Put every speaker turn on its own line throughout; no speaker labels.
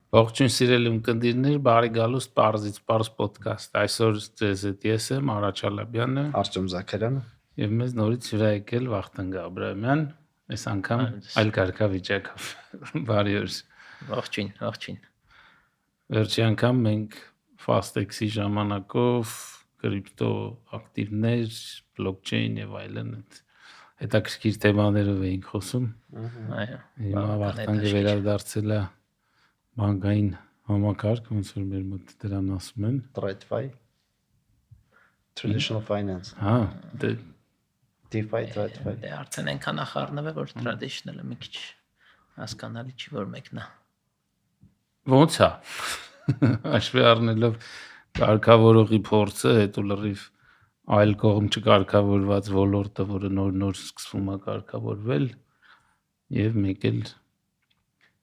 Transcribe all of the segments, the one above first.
Ողջույն սիրելի ունկնդիրներ, բարի գալուստ Պարզից Պարզ ոդքասթ։ Այսօր ձեզ հետ ես եմ Արաչ Ալաբյանը
Արտյոմ Զաքարյանը
եւ մեզ նորից հյուր եկել Վախթանգ Աբրահամյան, այս անգամ այլ կարգավիճակով։ Բարի օր։
Ողջույն։
Վերջի անգամ մենք Fastex-ի ժամանակով կրիպտո ակտիվներ, բլոկչեյն եւ այլն հետաքրքիր թեմաներով էինք խոսում։
Այո։
Հիմա Վախթանգը վերադարձել է բանկային համակարգ, ոնց որ մեր մոտ դրան ասում են,
TradFi Traditional Finance։ DeFi TradFi։
Դե արդեն այնքան ախառնվել որ traditional-ը մի քիչ հասկանալի չի որ մեկնա։
Ոնց է։ Աշխվի առնելով կարգավորողի փորձը, հետո լրիվ այլ կողմ չկարգավորված ոլորտը, որը նոր սկսվում է կարգավորվել, եւ մեկ էլ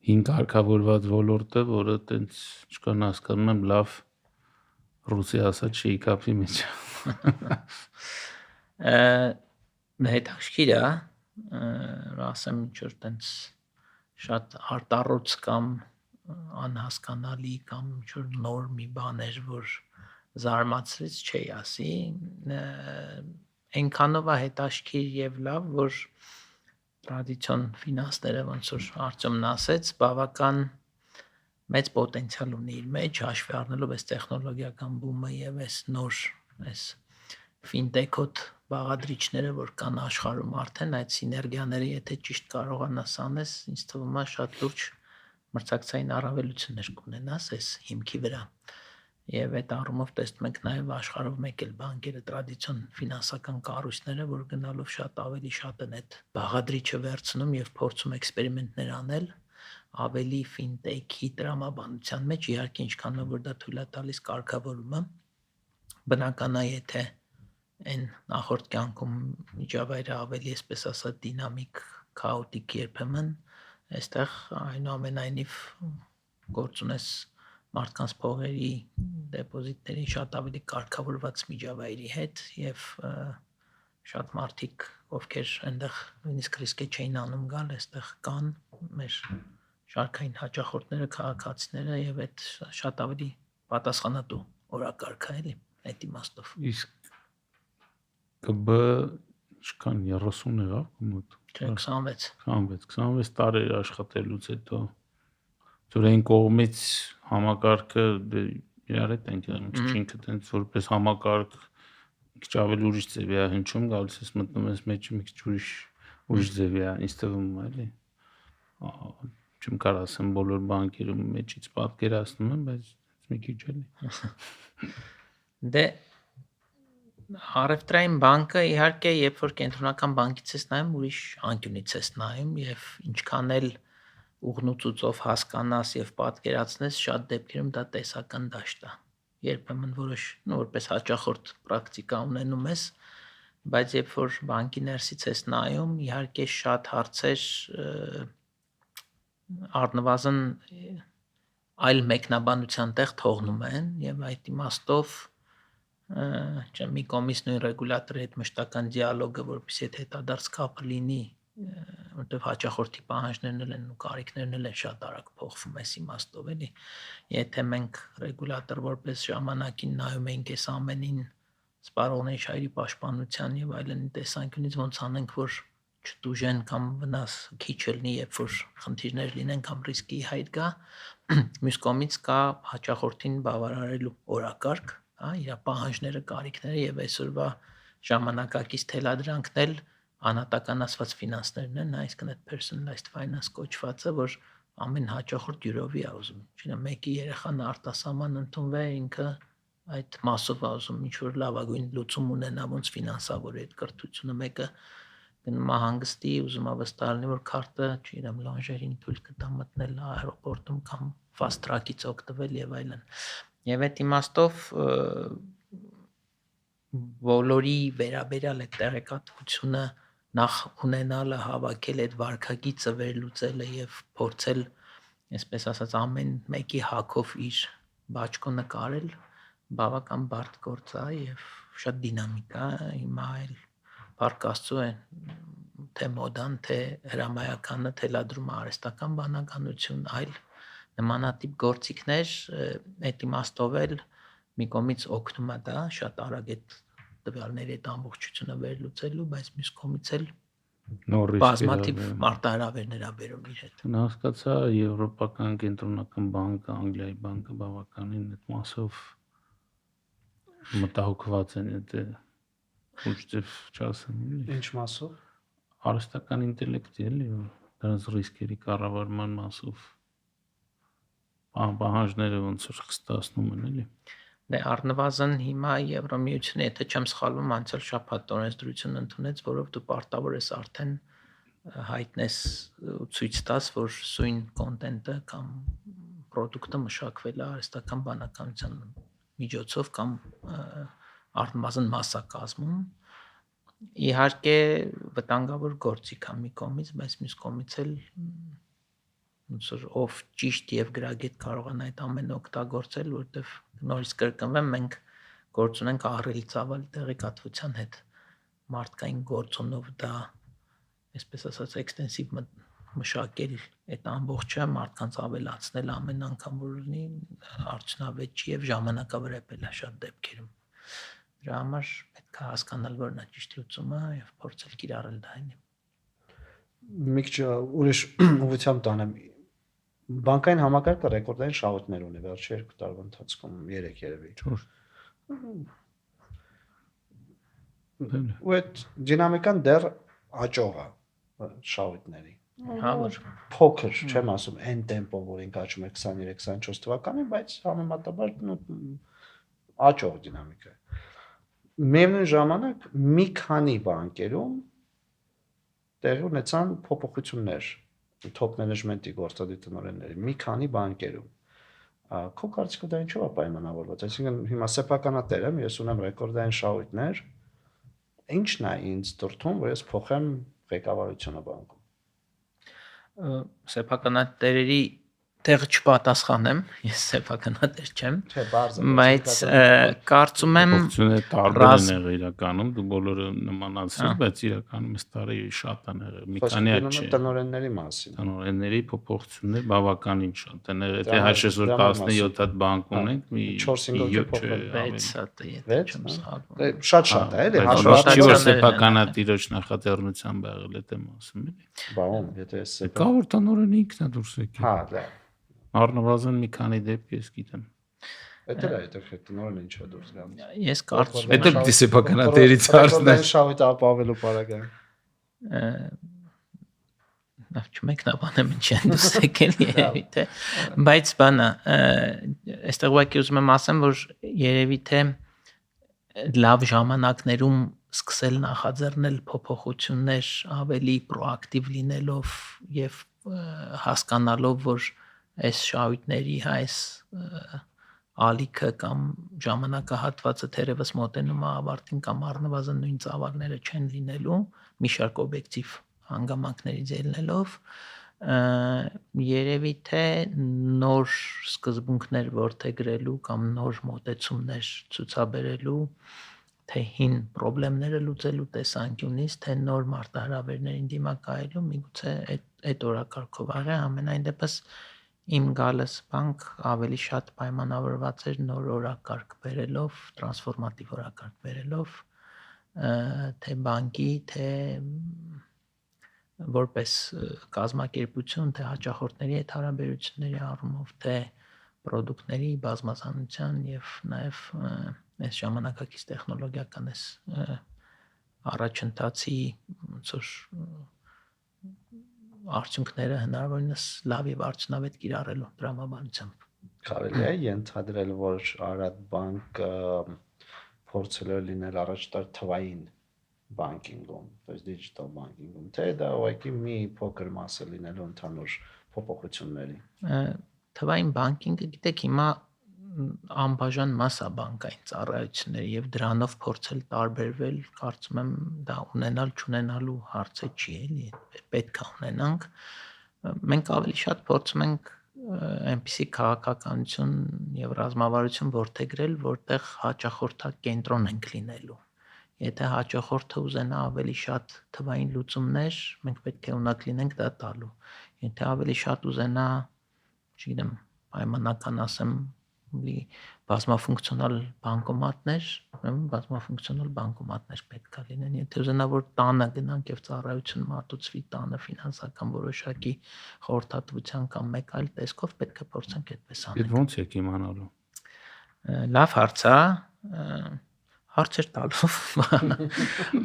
հին կարգավորված ոլորտը, որը տենց չկան հասկանում եմ լավ ռուսի ասած շեյքափի մեջ։
Հետաքրքիր է, ասեմ ինչ որ տենց շատ արտառոց կամ անհասկանալի կամ ինչ որ նոր մի բաներ, որ զարմացրեց չի ասի, այնքանով է հետաքրքիր եւ լավ, որ տրադիցիոն ֆինանսները ոնց որ Արտյոմն ասեց, բավական մեծ պոտենցիալ ունի իր մեջ, հաշվի առնելով այս տեխնոլոգիական բումը եւ այս նոր այս ֆինտեքոտ բաղադրիչները, որ կան աշխարհում արդեն այդ սիներգիաները, եթե ճիշտ կարողանաս անես, ինձ թվում է շատ լուրջ մրցակցային առավելություններ կունենաս այս հիմքի վրա։ Եվ այդ առումով տեսնում ենք նաև աշխարհով մեկ էլ բանկերը տրադիցիոն ֆինանսական կառույցները, որ գնալով շատ ավելի շատ են այդ բաղադրիչը վերցնում եւ փորձում էքսպերիմենտներ անել ավելի ֆինտեքի տրամաբանության մեջ, իհարկե ինչքանով որ դա թույլ է տալիս կարգավորումը, բնական է, եթե այն նախորդ կյանքում միջավայրը ավելի այսպես ասած դինամիկ, քաոտիկ երբեմն, այստեղ այնուամենայնիվ գործ ունես մարդկանց փողերի դեպոզիտների շատ ավելի կարգավորված միջավայրի հետ եւ շատ մարդիկ ովքեր այնտեղ նույնիսկ ռիսկը չէին անում գալ, այստեղ կան մեր շարքային հաճախորդները, քաղաքացիները եւ այդ շատ ավելի պատասխանատու օրակարգ է էլի այդ իմաստով։
Իսկ ԿԲ ինչքան 30 եղավ մոտ 26 տարի աշխատելուց հետո որ այն կողմից համակարգը իրար հետ ենք ինքը տենց որպես համակարգ քիչ ավելի ուրիշ ձևի է հնչում, գալիս ես մտնում ես մեջ մի քիչ ուրիշ ձևի է, ինձ թվում է, էլի։ Չեմ կարող ասեմ բոլոր բանկերում մեջից պատկերացնում եմ, բայց մի քիչ էլի։
Դե Առևտրային բանկը իհարկե երբ որ կենտրոնական բանկից ես նայում, ուրիշ անկյունից ես նայում եւ ինչքան էլ ուղնուցուցով հասկանաս եւ պատկերացնես, շատ դեպքերում դա տեսական դաշտ է։ Երբեմն որոշ որպես հաճախորդ պրակտիկա ունենում ես, բայց երբ որ բանկի ներսից ես նայում, իհարկե շատ հարցեր առնվազն այլ մեկնաբանության տեղ թողնում են եւ այդ իմաստով մի կողմից նույն ռեգուլատորի հետ մշտական դիալոգը, որպեսզի այդ հետադարձ կապը լինի, որտեղ հաճախորդի պահանջներն են ու կարիքներն են շատ արագ փոխվում այս իմաստով, էլի։ Եթե մենք ռեգուլատոր որպես ժամանակին նայում ենք այս ամենին սպառողների շահերի պաշտպանության եւ այլն տեսանկյունից ոնց անենք, որ չտուժեն կամ վնաս քիչ լինի, երբ որ խնդիրներ լինեն կամ ռիսկի հայտ գա, մյուս կողմից կա հաճախորդին բավարարելու օրակարգ, իր պահանջները, կարիքները եւ այսօրվա ժամանակակից թելադրանքն էլ անհատականացված ֆինանսներն են, այսինքն այդ personalized finance կոչվածը, որ ամեն հաճախորդ յուրովի է ուզում։ Չնայած մեկի երեխան արտասահման ընդունվե, ինքը այդ մասով է ուզում ինչ որ լավագույն լուծում ունենա, ոնց ֆինանսավորի այդ կրթությունը, մեկը գնում է հանգստի, ուզում է վստահ լինի, որ քարտը, չգիտեմ, լանժերին թույլ կտա մտնել աերոպորտում կամ fast track-ից օգտվել եւ այլն։ Եվ այդ իմաստով բոլորի վերաբերյալ այդ տեղեկատվությունը նախ ունենալը, հավաքել այդ վարքագիծը, վերլուծելը եւ փորձել, այսպես ասած, ամեն մեկի հակով իր բաճկո նկարել, բավական բարդ գործ է եւ շատ դինամիկ է։ Հիմա այլ Փառք Աստծո է, թե մոդան, թե հրամայականը թելադրում է արհեստական բանականություն, այլ նմանատիպ գործիքներ այդ իմաստով էլ մի կողմից օգնում է դա շատ արագ այդ տվյալների այդ ամբողջությունը վերլուծելու, բայց մյուս կողմից էլ
նոր
բազմաթիվ մարտահրավերներ ա բերում իր հետ։
Հասկացա, Եվրոպական կենտրոնական բանկը, Անգլիայի բանկը բավականին այդ մասով մտահոգված են այդ ուժտիվ չասեմ էլի։
Ինչ մասով։
Արհեստական ինտելեկտի էլի, դրանց ռիսկերի կառավարման մասով պահանջները ոնց որ խստացնում են էլի։
Դե առնվազն հիմա Եվրոմիությունը, եթե չեմ սխալվում, անցյալ շաբաթ օրենսդրություն ընդունեց, որով դու պարտավոր ես արդեն հայտնես ու ցույց տաս, որ սույն կոնտենտը կամ պրոդուկտը մշակվել է արհեստական բանականության միջոցով կամ առնվազն մասսակազմում։ Իհարկե վտանգավոր գործիք է մի կողմից, բայց մյուս կողմից էլ ոնց որ ով ճիշտ եւ գրագետ կարողանա այդ ամենը օգտագործել, որտեվ նորից կրկնվեմ, մենք գործ ունենք ահռելի ծավալ տեղեկատվության հետ։ Մարդկային գործոնով դա, այսպես ասած, էքստենսիվ մշակել այդ ամբողջը, մարդկանց ավելացնել ամեն անգամ որ լինի արդյունավետ չի եւ ժամանակավրեպել է շատ դեպքերում։ Դրա համար պետք է հասկանալ, որն է ճիշտ լուծումը եւ փորձել կիրառել դա այնի։
Մի քիչ ուրիշ ուղղությամբ տանեմ։ Բանկային համակարգը ռեկորդային շահույթներ ունի վերջի 2 տարվա ընթացքում 3 երևի 4։ Ու այդ դինամիկան դեռ աճող է շահույթների։
Հա որ
փոքր, չեմ ասում այն տեմպով, որ ինք աճում է 23-24 թվականին, բայց համեմատաբար աճող դինամիկա է։ Միևնույն ժամանակ մի քանի բանկերում տեղի ունեցան փոփոխություններ top management-ի գործադիր տնօրենների մի քանի բանկերում։ Քո կարծիքով դա ինչով է պայմանավորված։ Այսինքն հիմա սեփականատեր եմ, ես ունեմ ռեկորդային շահույթներ, ի՞նչն է ինձ դրդում, որ ես փոխեմ ղեկավարությունը բանկում։
Սեփականատերերի տեղը չպատասխանեմ, ես սեփականատեր չեմ,
Չէ, բարձր,
բայց կարծում եմ
փոփոխությունները տարբեր են եղել իրականում, դու բոլորը նմանացրել, բայց իրականում այս տարի շատ են եղել։ Մի քանի հատ չէ։
Տնօրենների մասին։
Տնօրենների փոփոխությունները բավականին շատ են եղել։ Եթե հաշվես որ 17 հատ բանկ ունենք, մի
6 հատ եթե չեմ սխալվում։
Շատ է, էլի,
չի որ սեփականատիրոջ նախաձեռնությամբ եղել է դեմ ասում էլի։
Բաում, եթե ես
Կա որ տնօրենը ինքն է դուրս եկել։
Հա, դա։
Առնվազն մի քանի դեպք ես գիտեմ։
Դա է, դա տնօրենը ինչ է դուրս գալիս։
Ես կարծում եմ
Դա պիտի սեփականատերից հարցներ
շահույթը ապավելու բարակը։
Չմեկնաբանեմ ինչ են դուրս եկել երևի թե, բայց բանը, այստեղ ուղղակի ուզում եմ ասեմ, որ երևի թե լավ ժամանակներում սկսել նախաձեռնել փոփոխություններ ավելի պրոակտիվ լինելով եւ հասկանալով, որ այս շահույթների այս ալիքը կամ ժամանակահատվածը թերևս մոտենում է ավարտին կամ առնվազն նույն ծավալները չեն լինելու, մի շարք օբյեկտիվ հանգամանքներից ելնելով, երևի թե նոր սկզբունքներ որդեգրելու կամ նոր մոտեցումներ ցուցաբերելու, թե հին խնդիրները լուծելու տեսանկյունից, թե նոր մարտահրավերներին դիմակայելու, միգուցե այդ օրակարգով արի, ամենայն դեպս իմ գալս բանկ ավելի շատ պայմանավորված էր նոր օրակարգ բերելով, տրանսֆորմատիվ օրակարգ բերելով, թե բանկի, թե որպես կազմակերպություն, թե հաճախորդների հետ հարաբերությունների առումով, թե պրոդուկտների բազմազանության եւ նաեւ այս ժամանակակից տեխնոլոգիական այս առաջընթացի ոնց որ արդյունքները հնարավորինս լավ եւ արդյունավետ կիրառելու դրամաբանությամբ։
Կարելի է ենթադրել, որ Արադ բանկը փորձել է լինել առաջտար թվային բանկինգում, то есть digital banking-ում, թե դա ուղղակի մի փոքր մաս է լինելու ընդհանուր փոփոխությունների։
Թվային բանկինգը, գիտեք, հիմա անբաժան մաս է բանկային ծառայությունների եւ դրանով փորձել տարբերվել, կարծում եմ դա ունենալ չունենալու հարցը չի, էլի, պետք է ունենանք։ Մենք ավելի շատ փորձում ենք այնպիսի քաղաքականություն եւ ռազմավարություն որդեգրել, որտեղ հաճախորդակենտրոն ենք լինելու։ Եթե հաճախորդը ուզենա ավելի շատ թվային լուծումներ, մենք պետք է ունակ լինենք դա տալու։ Եթե ավելի շատ ուզենա, չգիտեմ, պայմանական ասեմ բազմաֆունկցիոնալ բանկոմատներ պետք է լինեն, եթե ուզենա որ տանը գնանք եւ ծառայություն մատուցվի տանը ֆինանսական որոշակի խորհրդատվության կամ մեկ այլ տեսքով պետք է փորձենք այդպես անել։
Ոնց եք իմանալու։
Լավ հարց է, հարցեր տալով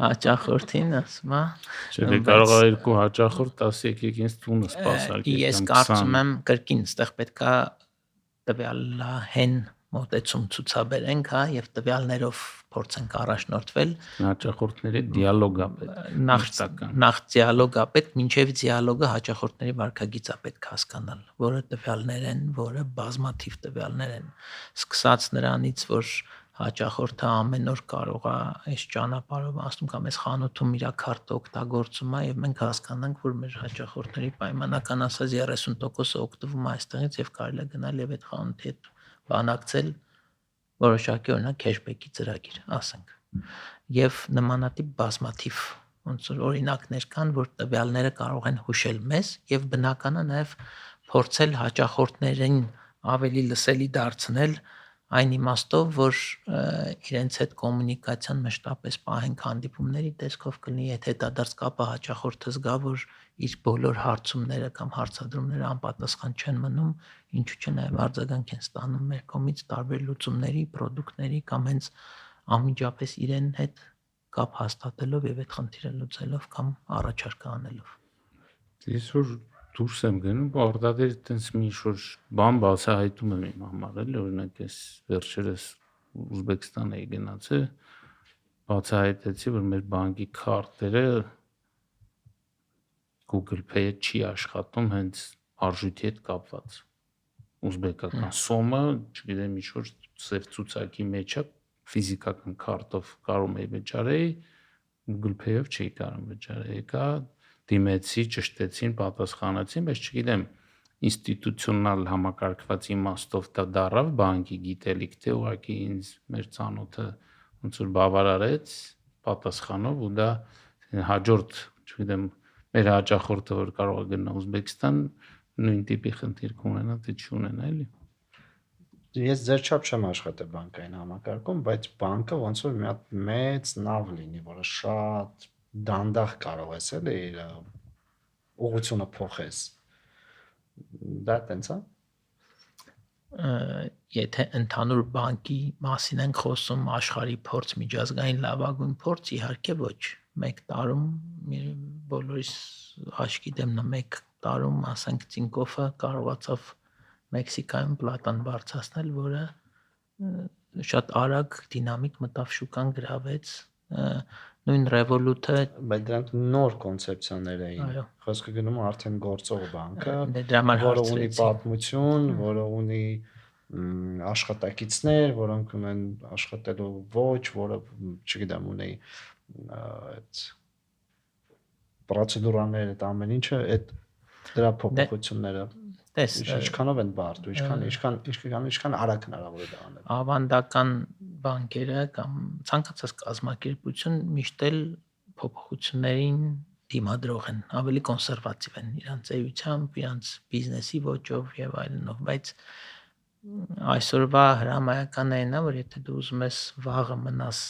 հաճախորդին ասում է։
Չէ, կարող է երկու հաճախորդ 10 եկեք ինձ տունը սպասարկեք։
Ես կարծում եմ կրկին այդտեղ պետքա տվյալահեն մոտեցում ցուցաբերենք, հա, եւ տվյալներով փորձենք առաջնորդվել։
Հաճախորդների դիալոգա պետք։
Նախ դիալոգա պետք, մինչեւ դիալոգը հաճախորդների վարքագիծը պետք հասկանալ, որը տվյալներ են, որը բազմաթիվ տվյալներ են։ Սկսած նրանից, որ հաճախորդը ամեն օր կարող է այս ճանապարհով ասում կամ այս խանութում իր քարտը օգտագործում է եւ մենք հասկանանք, որ մեր հաճախորդների պայմանական ասած 30% օգտվում է այստեղից եւ կարելի է գնալ եւ այդ խանութի հետ բանակցել որոշակի օրինակ քեշբեքի ծրագիր, ասենք։ Եվ նմանատիպ բազմաթիվ ոնց որ օրինակներ կան, որ տվյալները կարող են հուշել մեզ եւ բնական է նաեւ փորձել հաճախորդներին ավելի լսելի դարձնել այն իմաստով, որ իրենց հետ կոմունիկացիան մշտապես պահենք հանդիպումների տեսքով կլինի, եթե հետադարձ կապը հաճախորդը զգա, որ իր բոլոր հարցումները կամ հարցադրումները անպատասխան չեն մնում, ինչու՞ չէ նաև արձագանք են ստանում մեր կողմից տարբեր լուծումների, պրոդուկտների կամ հենց անմիջապես իրեն հետ կապ հաստատելով եւ այդ խնդիրը լուծելով կամ առաջարկը անելով։
Ես որ դուրս եմ գնում, արդյոք այտենց մի շուտ բան բացահայտում եմ իմ համար, էլի օրինակ ես վերջերս Ուզբեկստան էի գնացել, բացահայտեցի, որ մեր բանկի քարտերը Google Pay-ը չի աշխատում հենց արժույթի հետ կապված։ Ուզբեկական սոմը, չգիտեմ, ինչ-որ սև ցուցակի մեջ է, ֆիզիկական քարտով կարող էի վճարեի, Google Pay-ով չի կարող վճարեի, եկա դիմեցի, ճշտեցին, պատասխանեցին, բայց չգիտեմ, ինստիտուցիոնալ համակարգված իմաստով դա դարավ բանկի գիտելիք, թե ուղղակի ինձ մեր ծանոթը ոնց որ բավարարեց պատասխանով ու դա հաջորդ, չգիտեմ, մեր հաճախորդը որ կարող է գնա Ուզբեկստան նույն տիպի խնդիր կունենա, թե չունենա, էլի։
Ես ձեր չափ չեմ աշխատել բանկային համակարգում, բայց բանկը ոնց որ մի հատ մեծ նավ լինի, որը շատ դանդաղ կարող ես էլի իր ուղղությունը փոխես։ Դա տենց է։
Եթե ընդհանուր բանկի մասին ենք խոսում, աշխարհի փորձ, միջազգային լավագույն փորձ, իհարկե ոչ։ Մեկ տարում բոլորիս աչքի դեմն է, մեկ տարում, ասենք Տինկոֆը կարողացավ Մեքսիկայում պլատան բարձրացնել, որը շատ արագ դինամիկ մտավ շուկան, գրավեց նույն Revolut-ը,
բայց դրանք նոր կոնցեպցիաներ էին։ Խոսքը գնում է արդեն գործող բանկը, որը ունի պատմություն, որը ունի աշխատակիցներ, որոնք ունեն աշխատելու ոչ, որը, չգիտեմ, ունի այդ պրոցեդուրաները, այդ ամեն ինչը, այդ դրա փոփոխությունները ինչքանով են բարդ ու ինչքան արագ հնարավոր է դա անել։
Ավանդական բանկերը կամ ցանկացած կազմակերպություն միշտ էլ փոփոխություններին դիմադրող են, ավելի կոնսերվատիվ են իրանց էությամբ, իրանց բիզնեսի ոճով եւ այլնով, բայց այսօրվա հրամայականն այն է, որ եթե դու ուզում ես վաղը մնաս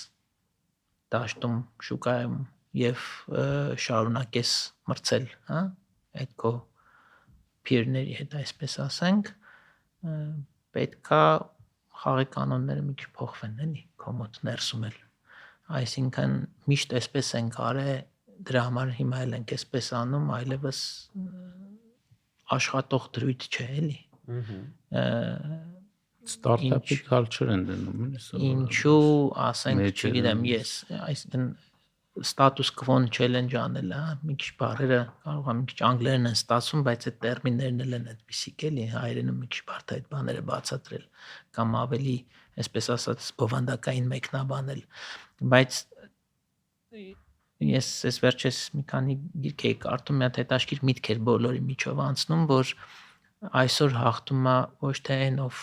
դաշտում, շուկայում եւ շարունակես մրցել, հա, այդ քո peer-ների հետ, այսպես ասենք, պետքա խաղի կանոնները մի քիչ փոխվեն, էլի, քո մոտ ներսում էլ։ Այսինքն միշտ այսպես ենք արել, դրա համար հիմա էլ ենք այսպես անում, այլևս աշխատող դրույթ չէ, էլի։
Ստարտափի culture են դնում, էլի։
Ինչու, ասենք, չգիտեմ, ես, այսինքն status quo-ն challenge անել, հա, մի քիչ բառերը կարող է մի քիչ անգլերեն են ստացվում, բայց այդ տերմիններն էլ են այդպիսիք, էլի, հայերենում մի քիչ բարդ է այդ բաները բացատրել կամ ավելի, այսպես ասած, բովանդակային մեկնաբանել, բայց ես այս վերջերս մի քանի գիրք էի կարդում, մի հատ հետաքրքիր միտք էր բոլորի միջով անցնում, որ այսօր հաղթում է ոչ թե այն, ով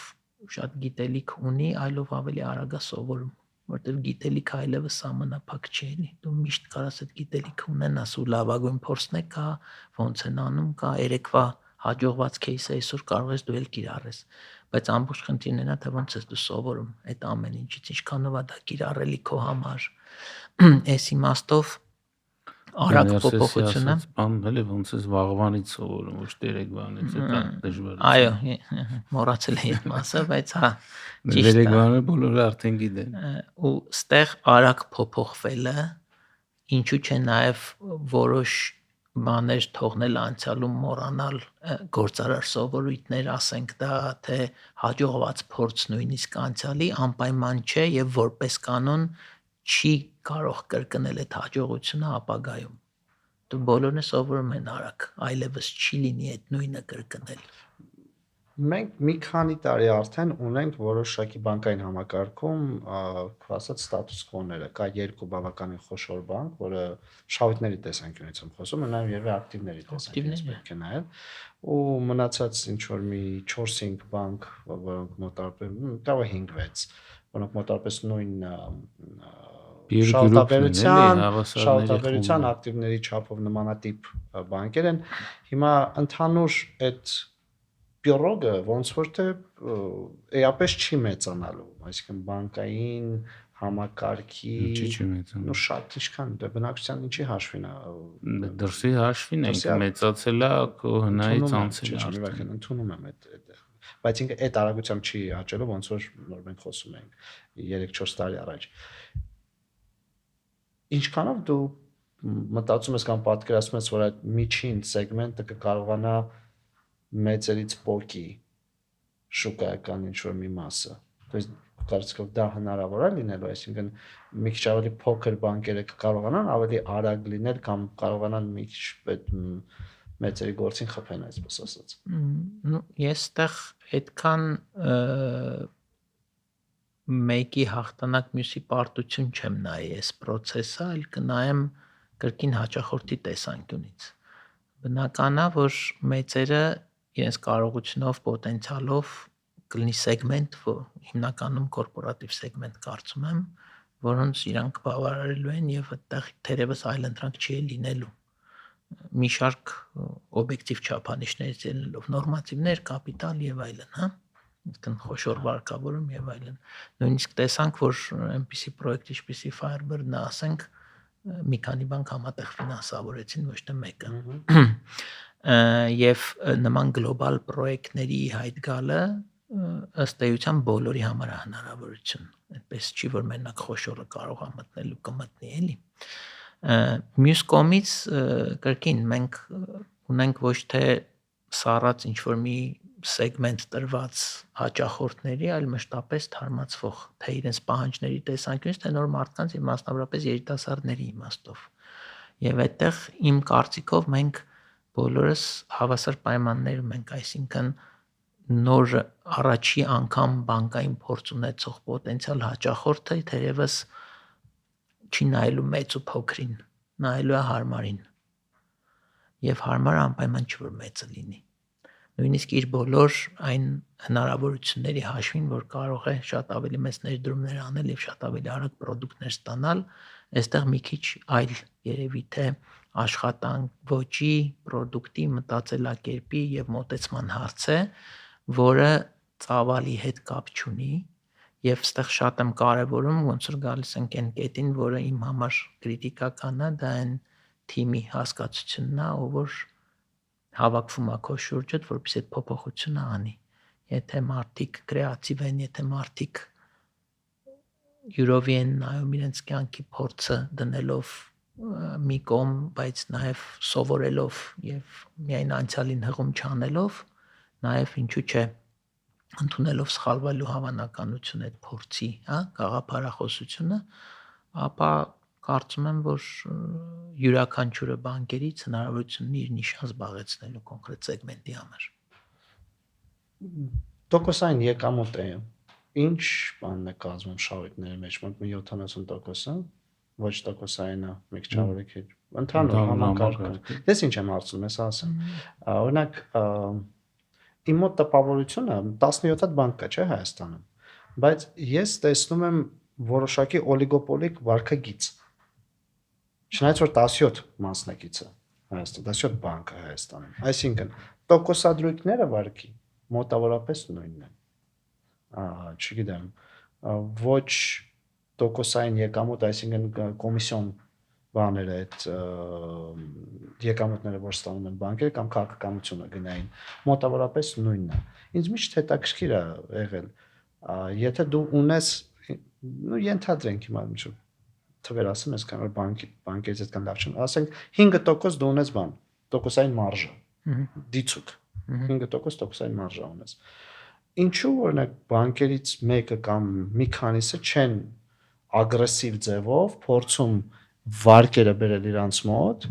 շատ գիտելիք ունի, այլով ավելի արագ է սովորում, որտեղ գիտելիքը այլևս սահմանափակ չի, էլի։ Դու միշտ կարաս այդ գիտելիքը ունենաս ու լավագույն փորձն է կա, ոնց են անում, կա երեկվա հաջողված case-ը այսօր կարող ես դու էլ կիրառես, բայց ամբողջ խնդիրն է նա, թե ոնց ես դու սովորում այդ ամեն ինչից, ինչքանով է դա կիրառելի քո համար։ Այս իմաստով արագ փոփոխությունը,
բան էլի ոնց ես վաղվանից սովորում, ոչ երեկվանից, դա դժվար է։
Այո, մոռացել եմ այդ մասը, բայց հա,
երեկվանը բոլորը արդեն գիտեն։
Ու ստեղ արագ փոփոխվելը ինչու՞ չէ նաև որոշ բաներ թողնել անցյալում, մոռանալ գործարար սովորույթներ, ասենք դա թե հաջողված փորձ նույնիսկ անցյալի անպայման չէ եւ որպես կանոն չի կարող կրկնել այդ հաջողությունը ապագայում։ Դու բոլորն սովորում են արագ, այլևս չի լինի այդ նույնը կրկնել։
Մենք մի քանի տարի արդեն ունենք որոշակի բանկային համակարգում, ասած ստատուս կոները, կա երկու բավականին խոշոր բանկ, որը շահույթների տեսանկյունից եմ խոսում, նաև եւ ակտիվների տեսանկյունից պետք է նայել, ու մնացած ինչ որ մի 4-5 բանկ, որոնք մոտավորապես, կարող է 5-6, որոնք մոտավորապես նույն շահութաբերության ակտիվների չափով նմանատիպ բանկեր են։ Հիմա ընդհանուր այդ բյուրոը ոնց որ թե էապես չի մեծանալու, այսինքն բանկային համակարգի ու շատ ինչքան դե բնակչության ինչի հաշվին է
դրսի հաշվին է մեծացել է քո հնայից անցել է
արդեն ընդունում եմ այդ բայց ինքը այդ արագությամբ չի աճելու ոնց որ նոր մենք խոսում ենք 3-4 տարի առաջ ինչքանով դու մտածում ես կամ պատկերացնում ես որ այդ միջին սեգմենտը կկարողանա մեծերից փոքի շուկայական ինչ-որ մի մասը։ То есть կարծիքով դա հնարավոր է լինելու, այսինքն մի քիչ ավելի փոքր բանկերը կկարողանան ավելի արագ լինել կամ կարողանան մի քիչ մեծերի գործին խփեն, այսպես ասած։
Ես այդտեղ այդքան մեկի հաղթանակ մյուսի պարտություն չեմ նայի այս process-ը, այլ կնայեմ կրկին հաճախորդի տեսանկյունից։ Բնական է, որ մեծերը իրենց կարողությունով, պոտենցիալով կլինի սեգմենտ, հիմնականում կորպորատիվ սեգմենտ կարծում եմ, որոնց իրանք բավարարելու են եւ այդտեղ թերևս այլ ընտրանք չի լինելու։ Մի շարք օբյեկտիվ չափանիշներից ելնելով նորմատիվներ, կապիտալ եւ այլն, հա, այսինքն խոշոր վարկավորում եւ այլն։ Նույնիսկ տեսանք, որ այնպիսի պրոյեկտ, ինչպիսի Firebird-ն է, ասենք, մի քանի բանկ համատեղ ֆինանսավորեցին, ոչ թե մեկը։ Եվ նման գլոբալ պրոյեկտների հայտ գալը ըստ էության բոլորի համար է հնարավորություն։ Այդպես չի, որ մենակ խոշորը կարող է մտնել ու կմտնի, էլի։ Մյուս կողմից կրկին մենք ունենք ոչ թե սառած ինչ որ մի սեգմենտ տրված հաճախորդների, այլ մշտապես թարմացվող թե իրենց պահանջների տեսանկյունից, թե նոր մարդկանց եւ մասնավորապես երիտասարդների իմաստով։ Եվ այդտեղ իմ կարծիքով մենք բոլորս հավասար պայմաններում ենք, այսինքն նոր առաջի անգամ բանկային փորձ ունեցող պոտենցիալ հաճախորդը թերևս չի նայելու մեծ ու փոքրին, նայելու է հարմարին։ Եվ հարմարը անպայման չի որ մեծը լինի։ Նույնիսկ իր բոլոր այն հնարավորությունների հաշվին, որ կարող է շատ ավելի մեծ ներդրումներ անել եւ շատ ավելի արագ պրոդուկտներ ստանալ, այստեղ մի քիչ այլ երևի թե աշխատանք, ոճի, պրոդուկտի, մտածելակերպի եւ մոտեցման հարց է, որը ծավալի հետ կապ չունի եւ այստեղ շատ եմ կարեւորում ոնց որ գալիս ենք այն կետին, որը իմ համար քրիտիկական է, դա այն թիմի հասկացությունն է, ով որ հավաքվում է քո շուրջդ, որպեսզի այդ փոփոխությունը անի։ Եթե մարդիկ կրեատիվ են, եթե մարդիկ յուրովի են նայում իրենց կյանքի փորձը դնելով մի կողմ, բայց նաև սովորելով եւ միայն անցյալին հղում չանելով, նաև ինչու՞ չէ ընդունելով սխալվելու հավանականությունը այդ փորձի, հա, գաղափարախոսությունը, ապա կարծում եմ, որ յուրաքանչյուրը բանկերից հնարավորություն ունի իր նիշան զբաղեցնելու կոնկրետ սեգմենտի համար։
Տոկոսային եկամուտը ինչ բանն է կազմում շահույթների մեջ, մոտ 70%-ը, ոչ տոկոսայինը, մի քիչ ավելի քիչ։ Ընդհանուր համակարգը։ Դες ինչ եմ հարցնում, ես ասեմ։ Օրինակ, իմ մոտ տպավորությունը 17 հատ բանկ կա, չէ, Հայաստանում, բայց ես տեսնում եմ որոշակի օլիգոպոլիկ վարքագիծ։ Չնայած որ 17 մասնակիցը Հայաստան, 17 բանկ է Հայաստանում։ Այսինքն տոկոսադրույքները վարկի մոտավորապես նույնն են։ Չգիտեմ, ոչ տոկոսային եկամուտ, այսինքն կոմիսիոն բաները այդ եկամուտները, որ ստանում են բանկերը կամ քաղաքականությունը գնային, մոտավորապես նույնն է։ Ինձ միշտ հետաքրքիր է եղել, եթե դու ունես, ենթադրենք հիմա թվեր ասեմ, այսքան որ բանկերից այդքան լավ չեմ, ասենք 5% դու ունես բան, տոկոսային մարժա, դիցուկ, 5% տոկոսային մարժա ունես։ Ինչու օրինակ բանկերից մեկը կամ մի քանիսը չեն ագրեսիվ ձևով փորձում վարկերը բերել իրանց մոտ,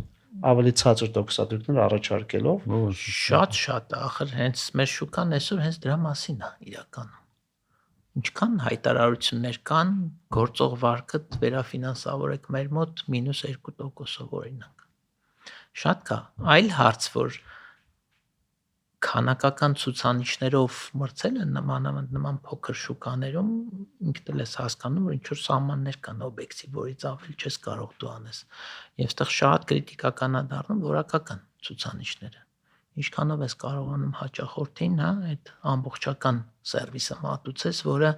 ավելի ցածր տոկոսադրույքներ առաջարկելով։
Շատ, ախր հենց մեր շուկան այսօր հենց դրա մասին է իրականում։ Ինչքան հայտարարություններ կան, գործող վարկը վերաֆինանսավորեք մեր մոտ -2%-ով օրինակ։ Շատ կա։ Այլ հարց, որ քանակական ցուցանիշներով մրցել են նման փոքր շուկաներում, ինքդ էլ ես հասկանում, որ ինչ որ սահմաններ կան օբյեկտիվ, որից ավելի չես կարող դու անես։ Եվ այդտեղ շատ կրիտիկական է դառնում որակական ցուցանիշները։ Ինչքանով ես կարողանում հաճախորդին, այդ ամբողջական սերվիսը մատուցես, որը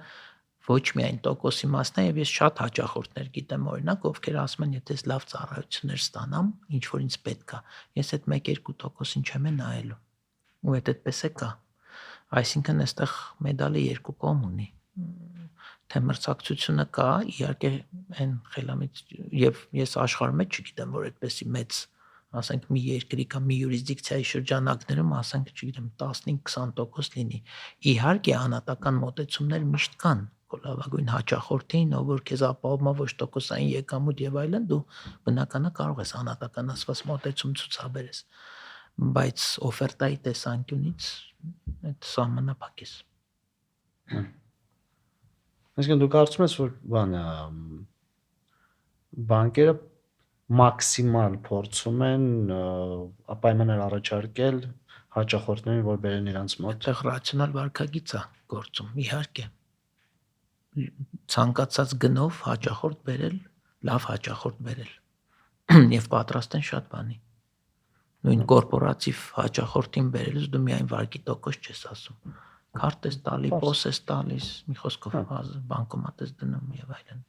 ոչ միայն տոկոսի մասն է, եւ ես շատ հաճախորդներ գիտեմ օրինակ, ովքեր ասում են, եթե ես լավ ծառայություններ ստանամ, ինչ որ ինձ պետք է, ես այդ 1-2%-ին չեմ նայելու։ Ու այդ այդպես է կա։ Այսինքն այստեղ մեդալը երկու կողմ ունի։ Թե մրցակցությունը կա, իհարկե այն խելամիտ, եւ ես աշխարհի մեջ չգիտեմ, որ այդպեսի մեծ, ասենք մի երկրի կամ մի յուրիսդիկցիայի շրջանակներում, ասենք, չգիտեմ, 15-20% լինի։ Իհարկե անհատական մոտեցումներ միշտ կան, լավագույն հաճախորդին, ով որ քեզ ապահովում է ոչ տոկոսային եկամուտ եւ այլն, դու բնականաբար կարող ես անհատականացված մոտեցում ցուցաբերես, բայց օֆերտայի տեսանկյունից այդ սահմանափակ է։
Այսինքն դու կարծում ես, որ բանկերը մաքսիմալ փորձում են պայմաններ առաջարկել հաճախորդներին, որ բերեն իրանց մոտ։
Այդտեղ ռացիոնալ վարքագիծ է գործում, իհարկե։ Ցանկացած գնով հաճախորդ բերել, լավ հաճախորդ բերել եւ պատրաստ են շատ բանի։ Նույն կորպորատիվ հաճախորդին բերելուց դու միայն վարկի տոկոս չես ասում։ Քարտ ես տալի, պոս ես տալիս, մի խոսքով բանկոմատ ես դնում եւ այլն։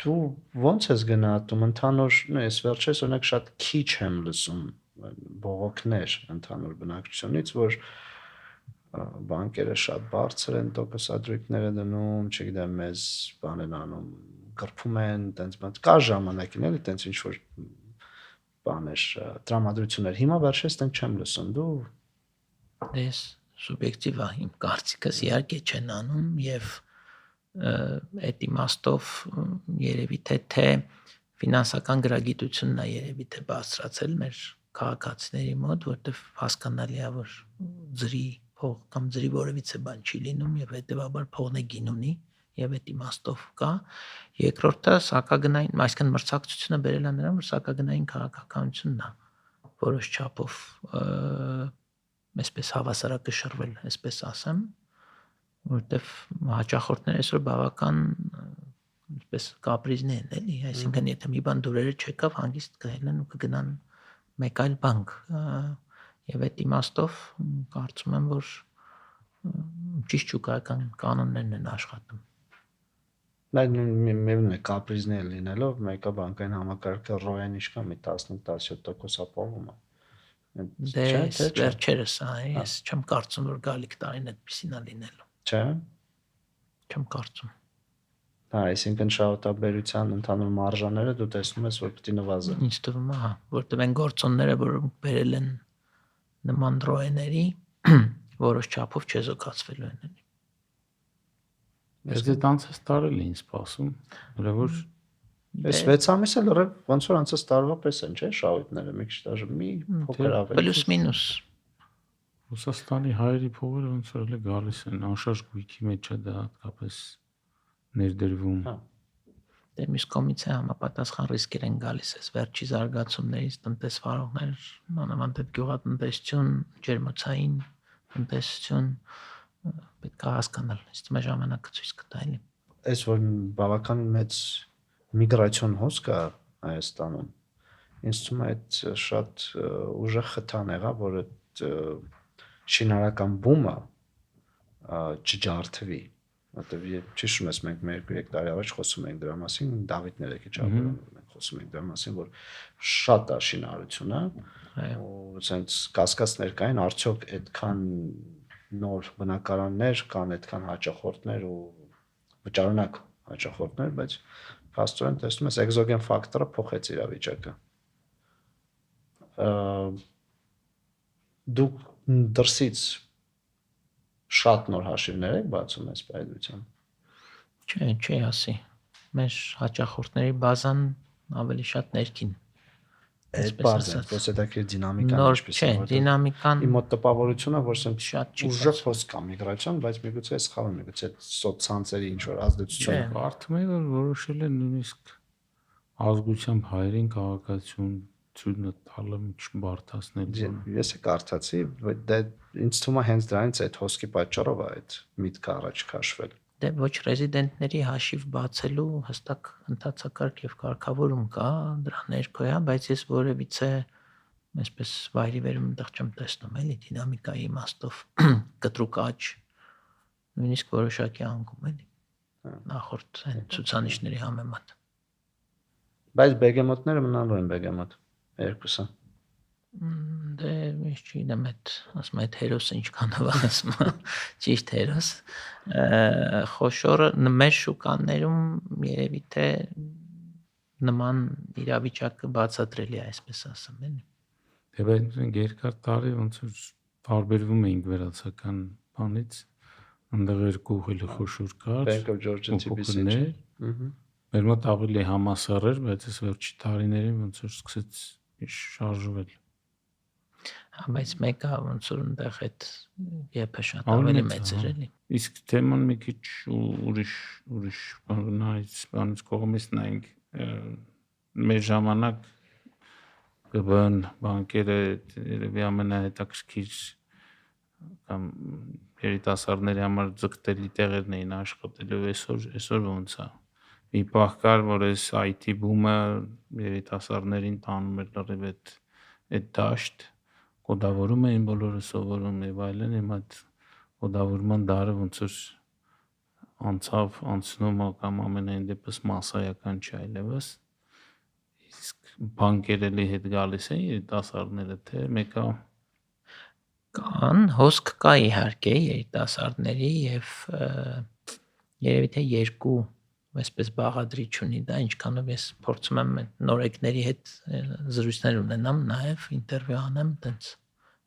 Դու ո՞նց ես գնահատում ընդհանուր, ես վերջերս օրինակ շատ քիչ եմ լսում բողոքներ ընդհանուր բնակչությունից, որ բանկերը շատ բարձր են տոկոսադրույքները դնում, չգիտեմ, մեզ բան են անում, գրփում են, տենց բան, կա ժամանակին էլի տենց ինչ որ բաներ, տրամադրություններ։ Հիմա վերջերս տենց չեմ լսում։ Դու
ես սուբյեկտիվ է իմ կարծիքս, իհարկե չեն անում եւ այդ իմաստով երևի թե ֆինանսական գրագիտությունն է երևի թե բարձրացել մեր քաղաքացիների մոտ, որտեղ հասկանալի է, որ ծրի փող կամ ծրի որևիցե բան չի լինում եւ հետեւաբար փողն է գին ունի եւ այդ իմաստով կա։ Երկրորդը սակագնային, այսինքն մրցակցությունը բերել է նրան, որ սակագնային քաղաքականությունն է որոշ չափով այսպես հավասարակշռվել, այսպես ասեմ, որտեվ հաճախորդները այսօր բավական այսպես կապրիզներ են, էլի, այսինքն եթե մի բան դուրերը չեկավ, հանգիստ կհելեն ու կգնան մեկ այլ բանկ եւ այդ իմաստով կարծում եմ, որ ճիշտ շուկայական կանոններն են աշխատում։
Միևնույն է, կապրիզներ լինելով, մեկը բանկային համակարգը ռոյան իշքան մի 15-17% ապահովում է։
Դե վերջերս, ես չեմ կարծում, որ գալիք տարին այդպեսին է լինելու։
Չէ։
Չեմ կարծում։
Այսինքն շահութաբերության ընդհանուր մարժաները դու տեսնում ես, որ պետք է նվազեն։
Ինչ թվում է, որտեղ են գործոնները, որոնք բերել են նման ռոեների, որոշ չափով չեզոքացվելու են։
Ես դե տանցս տարել էին սպասում, որ
Այս 6 ամիսը լրիվ ոնց որ անցած տարվա պես են, չէ՞, շահույթները մի քիչ դաժե մի փոքր ավելի։
Պլյուս մինուս։
Ռուսաստանի հայերի փողերը ոնց որ էլ գալիս են, անշարժ գույքի մեջ է դա հատկապես ներդրվում։
Դե մյուս կողմից է համապատասխան ռիսկեր են գալիս, այս վերջի զարգացումներից տնտեսվարողներ, մանավանդ այդ գյուղատնտեսություն, ջերմոցային տնտեսություն պետք է հասկանալ, իստում է ժամանակը ցույց կտա էլի։
Այս որ բավական մեծ միգրացիոն հոսք կա Հայաստանում, ինձ թվում է այդ շատ ուժեղ խթան եղավ, որը շինարական բումը չջարդվի, որտեղ ճիշտ ես մենք 1-3 տարի առաջ խոսում ենք դրա մասին, Դավիթ Ներեգիջյանը մենք խոսում ենք դրա մասին, որ շատ է շինարարությունը, ու sense կասկածներ կային, արդյոք այդքան նոր բնակարաններ կան, այդքան հաճախորդներ ու վճարունակ հաճախորդներ, բայց փաստորեն տեսնում ես էկզոգեն ֆակտորը փոխեց իրավիճակը։ Դուք դրսից շատ նոր հաշիվներ եք բացում այս պայմանությամբ։
Չի ասի։ Մեր հաճախորդների բազան ավելի շատ ներքին։
Այդ բարձր, ոնց է դա քիչ դինամիկան
ինչպես է։ Դինամիկան
իմ մոտ տպավորությունը, որ ասեմ
շատ չի
ուժը խոսք կա միգրացիան, բայց միգուցե այս խաղը միգուցե սոցցանցերի ինչ որ ազդեցություն
Կարդում եմ, որ որոշել են նույնիսկ ազգությամբ հայերին քաղաքացիությունը տալը չբարթացնել։
Ես է կարդացի, բայց դա ինձ թվում է հենց դրանից այդ հոսքի պատճառով է այդ միտքը առաջ քաշվել։
Դե ոչ ռեզիդենտների հաշիվ բացելու հստակ ընթացակարգ եւ կարգավորում կա դրա ներքո է, բայց ես որևիցե այսպես վայրի վերում այնտեղ չեմ տեսնում, էլի դինամիկայի իմաստով կտրուկ աճ, նույնիսկ որոշակի անկում էլի նախորդ այն ցուցանիշների համեմատ։
Բայց բեգեմոտները մնալու են բեգեմոտ երկուսը։
Դե ես չգիտեմ ասում այդ հերոսը ինչքան ասում ճիշտ հերոս խոշորը մեր շուկաներում երևի թե նման իրավիճակը բացատրելի է այսպես ասեմ էլի։
Դե բայց մենք երկար տարի ոնց որ տարբերվում էինք վերացական բանից այնտեղ երկու ուղիղ խոշոր կար
Bank of Georgia TBC-ը
մեր մոտ ավելի համասար էր բայց այս վերջի տարիներին ոնց որ սկսեց շարժվել
բայց մեկը ոնց որ այնտեղ այդ եփը շատ ավելի մեծ էր էլի
իսկ թեման մի քիչ ուրիշ բանից կողմից նայենք մեր ժամանակ ԿԲ բանկերը երևի ամենահետաքրքիր կամ երիտասարդների համար ձգտելի տեղերն էին աշխատելու այսօր ոնց է մի պահ կար որ այս IT բումը երիտասարդներին տանում էր լրիվ այդ դաշտ կոդավորում էին բոլորը սովորում եւ այլն հիմա կոդավորման դարը ոնց որ անցնում կամ ամենայն դեպս մասսայական չի այլևս իսկ բանկերելի հետ գալիս են երիտասարդները թե մեկը
կան հոսք կա իհարկե երիտասարդների եւ երևի թե երկու այսպես բաղադրիչ ունի դա ինչքանով ես փորձում եմ նորեկների հետ զրույցներ ունենամ նաեւ ինտերվյու անեմ տենց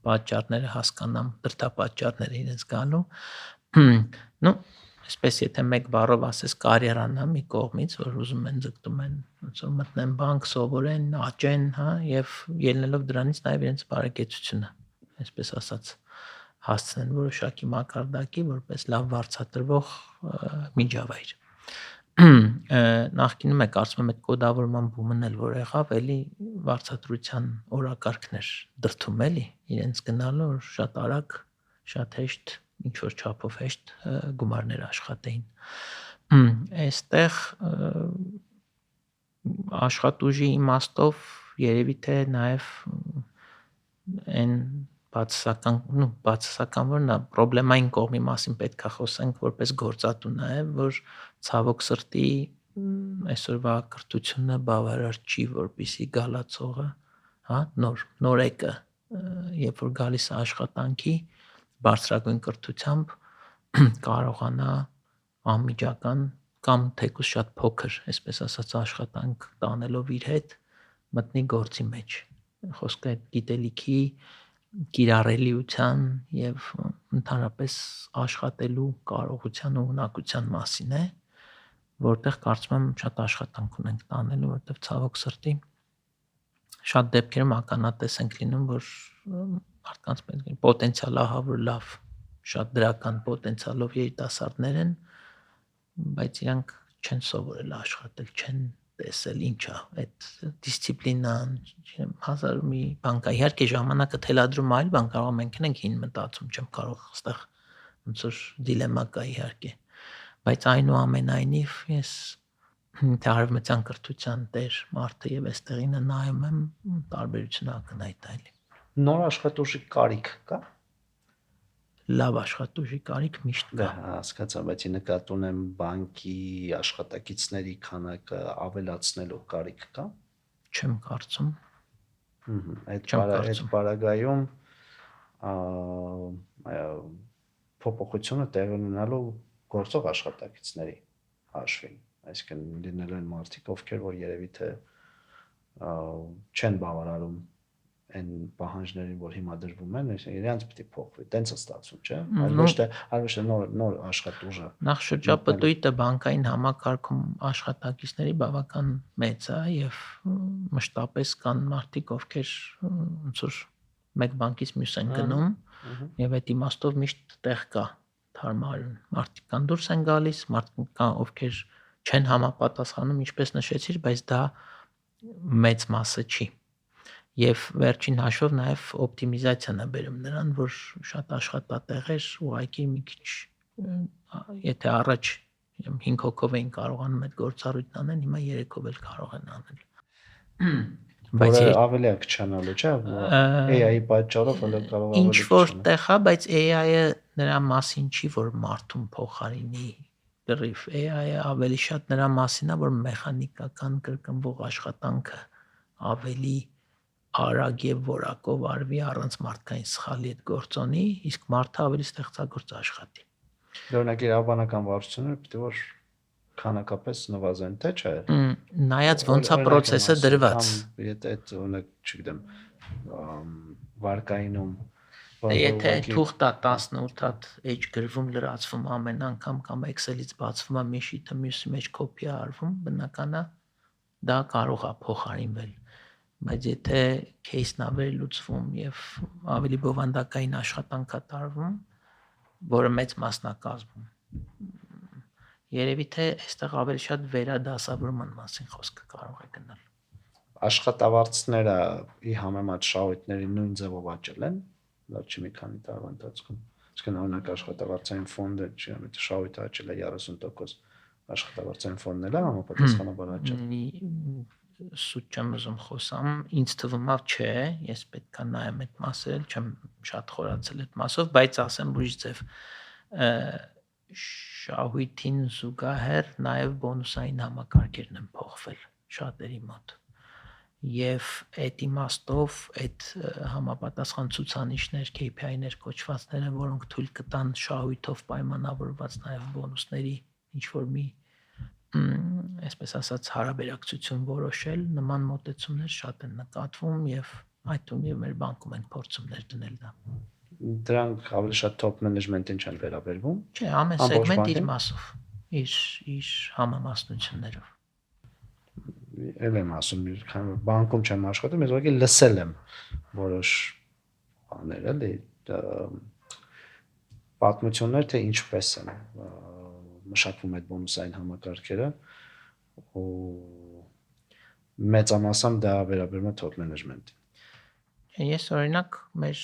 պատճառները հասկանամ դրդապատճառները իրենց գալու նո այսպես եթե մեկ բառով ասես կարիերան հա մի կողմից որ ուզում են ձգտում են ոնց որ մտնեն բանկ սովորեն աճեն հա եւ ելնելով դրանից նաեւ իրենց բարեկեցությունը այսպես ասած հասցնեն որոշակի մակարդակի որպես լավ վարձատրվող միջավայր նախկինում է կարծում եմ այդ կոդավորման բումն էլ որ եղավ էլի վարձատրության օրակարգներ դրթում էլի իրենց գնալու շատ արագ շատ հեշտ ինչ որ չափով հեշտ գումարներ աշխատեին այստեղ աշխատուժի իմաստով երևի թե նաև այն բացասական որ նա պրոբլեմային կողմի մասին պետք է խոսենք որպես գործատու նաև որ ցավոք սրտի այսօրվա կրթությունը բավարար չի որպեսի գալացողը հա նորեկը երբ որ գալիս է աշխատանքի բարձրագույն կրթությամբ կարողանա անմիջական կամ թեկուզ շատ փոքր այսպես ասած աշխատանք տանելով իր հետ մտնի գործի մեջ խոսքը այդ գիտելիքի կիրառելիության եւ ընդհանրապես աշխատելու կարողության ու ունակության մասին է որտեղ կարծում եմ շատ աշխատանք ունենք տանելու որտեղ ցավոք սրտի շատ դեպքերում ականատես ենք լինում որ մարդկանց պետք է պոտենցիալ ահա որ լավ շատ դրական պոտենցիալով երիտասարդներ են բայց իրանք չեն սովորել աշխատել չեն տեսել ինչա այդ դիսցիպլինան չեմ հազար մի բան կա իհարկե ժամանակը թելադրում այլ բան կարող մենք ենք հին մտածում չեմ կարող այստեղ ոնց որ դիլեմա կա իհարկե բայց այնուամենայնիվ ես արևմտյան կրթության տեր մարդը եւ այստեղինը նայում եմ տարբերությունը ակնհայտ է էլի
Նոր աշխատուժի կարիք կա։
Լավ աշխատուժի կարիք միշտ
Դա
կա։
հասկացա, բայց նկատի ունեմ բանկի աշխատակիցների քանակը ավելացնելու կարիք կա։
Չեմ կարծում։
Այդ պարագայում փոփոխությունը տեղի ունենալու գործող աշխատակիցների հաշվին, այսինքն լինելու են մարդիկ, ովքեր որ երևի թե չեն բավարարում այն պահանջներին, որ հիմա դրվում են, իրենց պիտի փոխվի, տենց է ստացվում, չէ՞։ Այլ ոչ թե նոր աշխատուժը։
Նախ շրջապտույտը բանկային համակարգում աշխատակիցների բավական մեծ է եւ մշտապես կան մարդիկ, ովքեր ոնց որ մեկ բանկից մյուս են գնում եւ այդ իմաստով միշտ տեղ կա թարմարություն։ Մարդիկ կան դուրս են գալիս, մարդիկ կան, ովքեր չեն համապատասխանում, ինչպես նշեցիր, բայց դա մեծ մասը չի։ Եվ վերջին հաշվով նաև օպտիմիզացիան է բերում նրան, որ շատ աշխատատեղեր ուղղակի մի քիչ, եթե առաջ 5 հոգով էին կարողանում այդ գործառույթն անել, հիմա 3-ով էլ կարող են անել։
Բայց ավելի է քչանալու, չէ՞։ AI-ի պատճառով հələ կարող ավելի
ինչ որտեղ է, բայց AI-ը նրա մասին չի, որ մարդուն փոխարինի լրիվ։ AI-ը ավելի շատ նրա մասին է, որ մեխանիկական կրկնվող աշխատանքը ավելի արագ եւ որակով արվի առանց մարդկային սխալի այդ գործոնի, իսկ մարդը ավելի ստեղծագործ աշխատի։
Օրինակ իրավաբանական վարչությունները պիտի որ քանակապես նվազեն, թե չէ։
Նայած ոնց է process-ը դրված։
Եթե այդ օրինակ, չգիտեմ, վարկայինում
Եթե թուղթա 18 հատ էջ գրվում լրացվում ամեն անգամ կամ Excel-ից բացվում է մի շիթը մյուսի մեջ կոպի է արվում, բնական է դա կարող է փոխարինվել։ Բայց եթե case-ն ավելի լուծվում եւ ավելի բովանդակային աշխատանք է տարվում, որը մեծ մասնակազմում, երևի թե այստեղ ավելի շատ վերադասավորման մասին խոսքը կարող է գնալ։
Աշխատավարձները ի համեմատ շահույթների նույն ձևով աճել են լավ մի քանի տարվա ընթացքում։ Այսինքն օրինակ աշխատավարձային ֆոնդը, չգիտեմ, եթե շահույթը աճել է 30%, աշխատավարձային ֆոնդն էլ է համապատասխանաբար աճել։
Սուտ չեմ ուզում խոսամ, ինձ թվում է չէ, ես պետք է նայեմ այդ մասը, չեմ շատ խորացել այդ մասով, բայց ասեմ ուրիշ ձև շահույթին զուգահեռ նաև բոնուսային համակարգերն են փոխվել շատերի մոտ։ Եվ այդ իմաստով այդ համապատասխան ցուցանիշներ, KPI-ներ կոչվածները, որոնք թույլ կտան շահույթով պայմանավորված նաև բոնուսների ինչ որ մի այսպես ասած հարաբերակցություն որոշել, նման մոտեցումներ շատ են նկատվում եւ այդ թվում մեր բանկում են փորձումներ դնել դա։
Դրանք ավելի շատ top management-ին չեն վերաբերվում։
Չէ, ամեն սեգմենտ իր մասով, իր համամասնություններով։
Էլ եմ ասում, քանի որ բանկում չեմ աշխատում, ես ուղղակի լսել եմ որոշ բաներ, էլի պատմություններ, թե ինչպես են մշակվում այդ բոնուսային համակարգերը ու մեծամասամբ դա վերաբերում է top management-ին։
Ես օրինակ մեր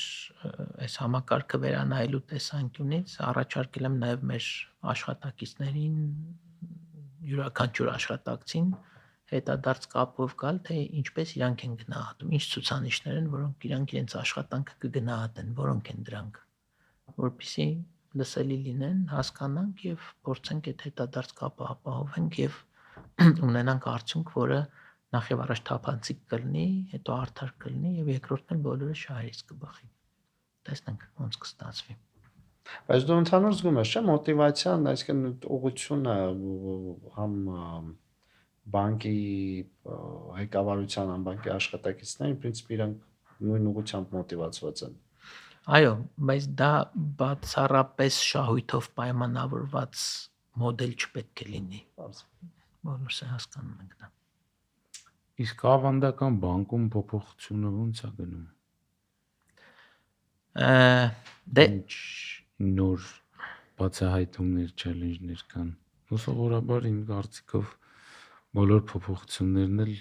այս համակարգը վերանայելու տեսանկյունից առաջարկել եմ նաև մեր աշխատակիցներին յուրաքանչյուր աշխատակցին հետադարձ կապով գալ, թե ինչպես իրանք են գնահատում, ինչ ցուցանիշներ են, որոնք իրանք իրենց աշխատանքը կգնահատեն, որոնք են դրանք, որպեսզի լսելի լինեն, հասկանանք եւ փորձենք այդ հետադարձ կապը ապահովենք եւ ունենանք արդյունք, որը նախ եւ առաջ թափանցիկ կլինի, հետո արդար կլինի եւ երկրորդն էլ բոլորը շահերից կբխի։ Տեսնենք ոնց կստացվի։
Բայց դու ընդհանուր զգում ես, չէ՞, մոտիվացիան, այսինքն ուղղությունը համ բանկի ղեկավարության, համ բանկի աշխատակիցներին, պրինցիպի իրանք նույն ուղղությամբ մոտիվացված են։
Այո, բայց դա բացառապես շահույթով պայմանավորված մոդել չպետք է լինի։ Բոլորս հասկանում ենք դա։
Իսկ ավանդական բանկում փոփոխությունը ո՞նց է գնում։
Դե
նոր բացահայտումներ, չելենջներ կան։ Սովորաբար իմ կարծիքով բոլոր փոփոխություններն էլ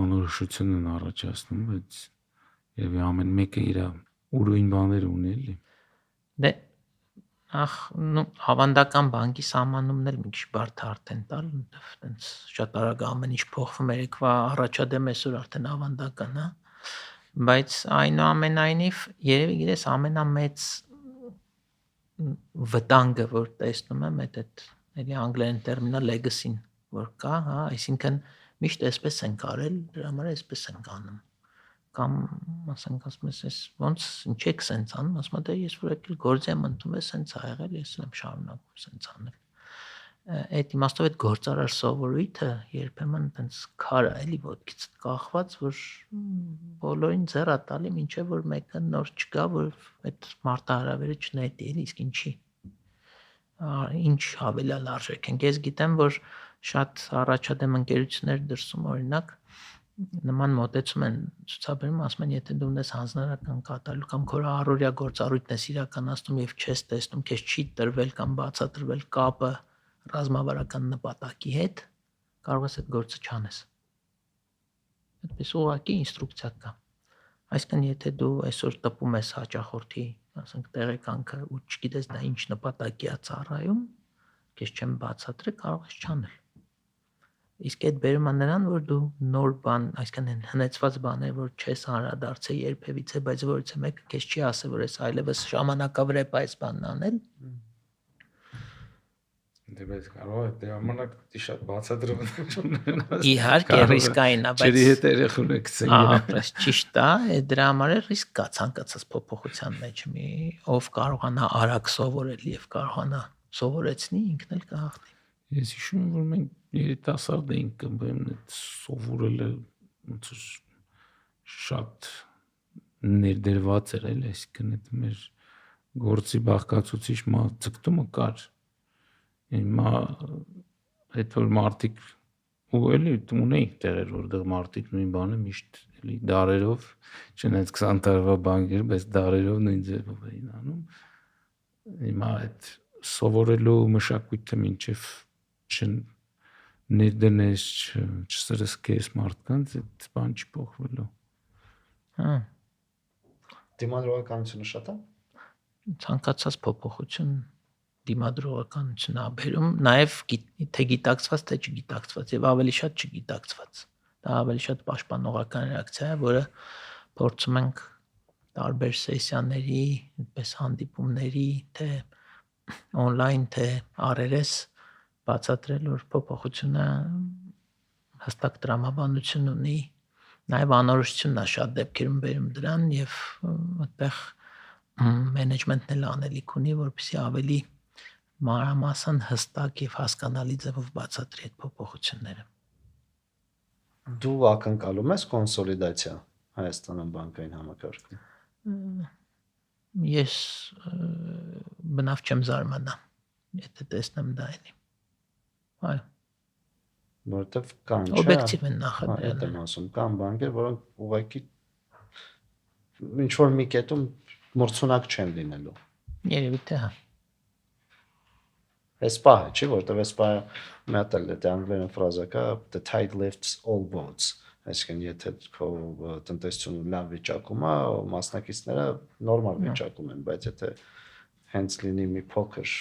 անորոշություն են առաջացնում, բայց եւ ամեն մեկը իր ուրույն բաներ ունի էլի։
Դե ավանդական բանկի սահմանումն էլ մի քիչ բարդ արդեն տալ, այնտեղ շատ արագ ամեն ինչ փոխվում, երեկվա առաջադեմ այսօր արդեն ավանդական է, Բայց այնուամենայնիվ երևի գիտես ամենամեծ վտանգը որ տեսնում եմ այդ էլի անգլերեն տերմինը legacy-ն որ կա, հա, այսինքն միշտ այսպես են կարել, դրա համար այսպես են անում։ Կամ ասենք ասում ես ոնց ինչ եք սենց անում, ասում եմ դե ես որ եկել գործի եմ ընդունվել սենց ա եղել, ես եմ շարունակում սենց անել։ Այդ իմաստով այդ գործարար սովորույթը երբեմն տենց քար է էլի ոտքից կախված, որ բոլորին ձեռա տալի, մինչև որ մեկը նոր չկա, որ այդ մարտահրավերը չնետի, էլի իսկ ինչի։ Ինչ հավելյալ արժեք են։ Ես գիտեմ, որ շատ առաջադեմ ընկերություններ դրսում օրինակ նման մոտեցում են ցուցաբերում, ասում են, եթե դու ունես հանձնարարական կատարելու կամ քո առօրյա գործառույթն ես իրականացնում եւ չես տեսնում, քեզ չի տրվել կամ բացատրվել կապը ռազմավարական նպատակի հետ, կարող ես այդ գործը չանես։ Այդպես ուղղակի ինստրուկցիա կա։ Այսինքն, եթե դու այսօր տպում ես հաճախորդի, ասենք տեղեկանքը ու չգիտես դա ինչ նպատակի է ծառայում, քեզ չեմ բացատրել, կարող ես չանել։ Իսկ այդ բերում է նրան, որ դու նոր բան, այսինքն հնեցված բաներ, որ չես անդրադարձել երբևիցե, բայց որից մեկը քեզ չի ասել, որ այս այլևս ժամանակավրեպ այս բանն անել։
Դե բայց կարող է դե ժամանակ դի շատ բացատրված ունենալ։
Իհարկե ռիսկային է, բայց
ջրի հետ երախուն է գցեն։
Ապրես ճիշտ է, դրա համար է ռիսկ կա ցանկացած փոփոխության մեջ մի ով կարողանա արագ սովորել եւ կարողանա սովորեցնի ինքն էլ կհաղթի։
Ես հիշում եմ, որ մենք երիտասարդ էինք կմբեմ այդ սովորելը ոնց շատ ներդրված էր էլ, այսինքն այդ մեր գործի բաղկացուցիչ ցկտումը կար։ Հիմա այդ որ մարդիկ ու էլի ունեի տեղեր, որտեղ մարդիկ նույն բանը միշտ էլի դարերով, չնայած 20 տարվա բանկեր, բայց դարերով նույն ձևով էին անում։ Հիմա այդ սովորելու մշակույթը մինչև չներդնես, չսրսկես մարդկանց, այդ բան չի փոխվելու։
Հա։
Դիմադրողականությունը շատ է։
Ցանկացած փոփոխություն դիմադրողականություն է բերում, նաև թե գիտակցված, թե չգիտակցված եւ ավելի շատ չգիտակցված։ Դա ավելի շատ պաշտպանողական ռեակցիա է, որը փորձում ենք տարբեր սեսիաների, այդպես հանդիպումների, թե on-line, թե RRS բացատրել, որ փոփոխությունը հստակ տրամաբանություն ունի, նաև անորոշությունն է շատ դեպքերում բերում դրան եւ այդտեղ մենեջմենտն էլ անելիք ունի, որպեսզի ավելի մանրամասն հստակ եւ հասկանալի ձևով բացատրի այդ փոփոխությունները։
Դու ակնկալում ես կոնսոլիդացիա Հայաստանում բանկային համակարգում։
Ես բնավ չեմ զարմանա, եթե տեսնեմ դա էլի։ Այո։
Որտեվ կան, չէ՞։
Օբյեկտիվ են նախադրել։
Այդ եմ ասում, կան բանկեր, որոնք ուղղակի ինչ որ մի կետում մրցունակ չեն լինելու։
Երևի թե հա։
Այս պահը, չի, որտեվ այս պահը մի հատ էլ դա անգլերեն ֆրազա կա, the tide lifts all boats։ Այսինքն եթե քո տնտեսությունը լավ վիճակում է, մասնակիցները նորմալ վիճակում են, բայց եթե հենց լինի մի փոքր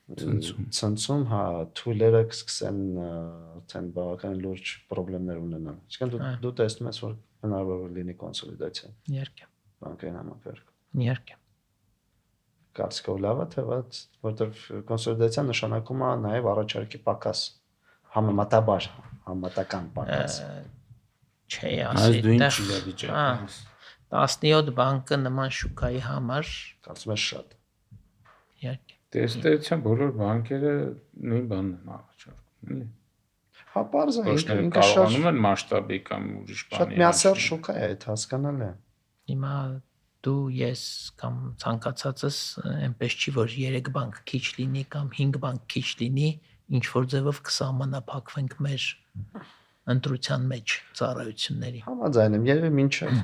ցնցում, հա, թույլերը կսկսեն արդեն բավական լուրջ խնդիրներ ունենալ։ Այսինքն դու տեսնում ես, որ հնարավոր լինի կոնսոլիդացիա։
Իհարկե։
Բանկային համակարգում։
Իհարկե։
Կարծիքով լավ է, թե ոչ, որտեղ կոնսոլիդացիա նշանակում է նաև առաջարկի պակաս, համեմատական պակաս։
Չէ, ասի,
դու ինչ վիճակում ես։
17 բանկը նման շուկայի համար
Կարծում ես շատ։
իհարկե։
Տեստերության բոլոր բանկերը նույն բանն են առաջարկում, էլի։
Հա, բարձր է,
ինքը կարողանում են մասշտաբի կամ ուրիշ բանի։
Շատ միասեռ շուկա է, այդ հասկանալի է։
Հիմա դու ես կամ ցանկացածս այնպես չի որ 3 բանկ քիչ լինի կամ 5 բանկ քիչ լինի, ինչ որ ձևով կսահմանափակվենք մեր ընտրության մեջ ծառայությունների։
Համաձայն եմ, երևի մինչև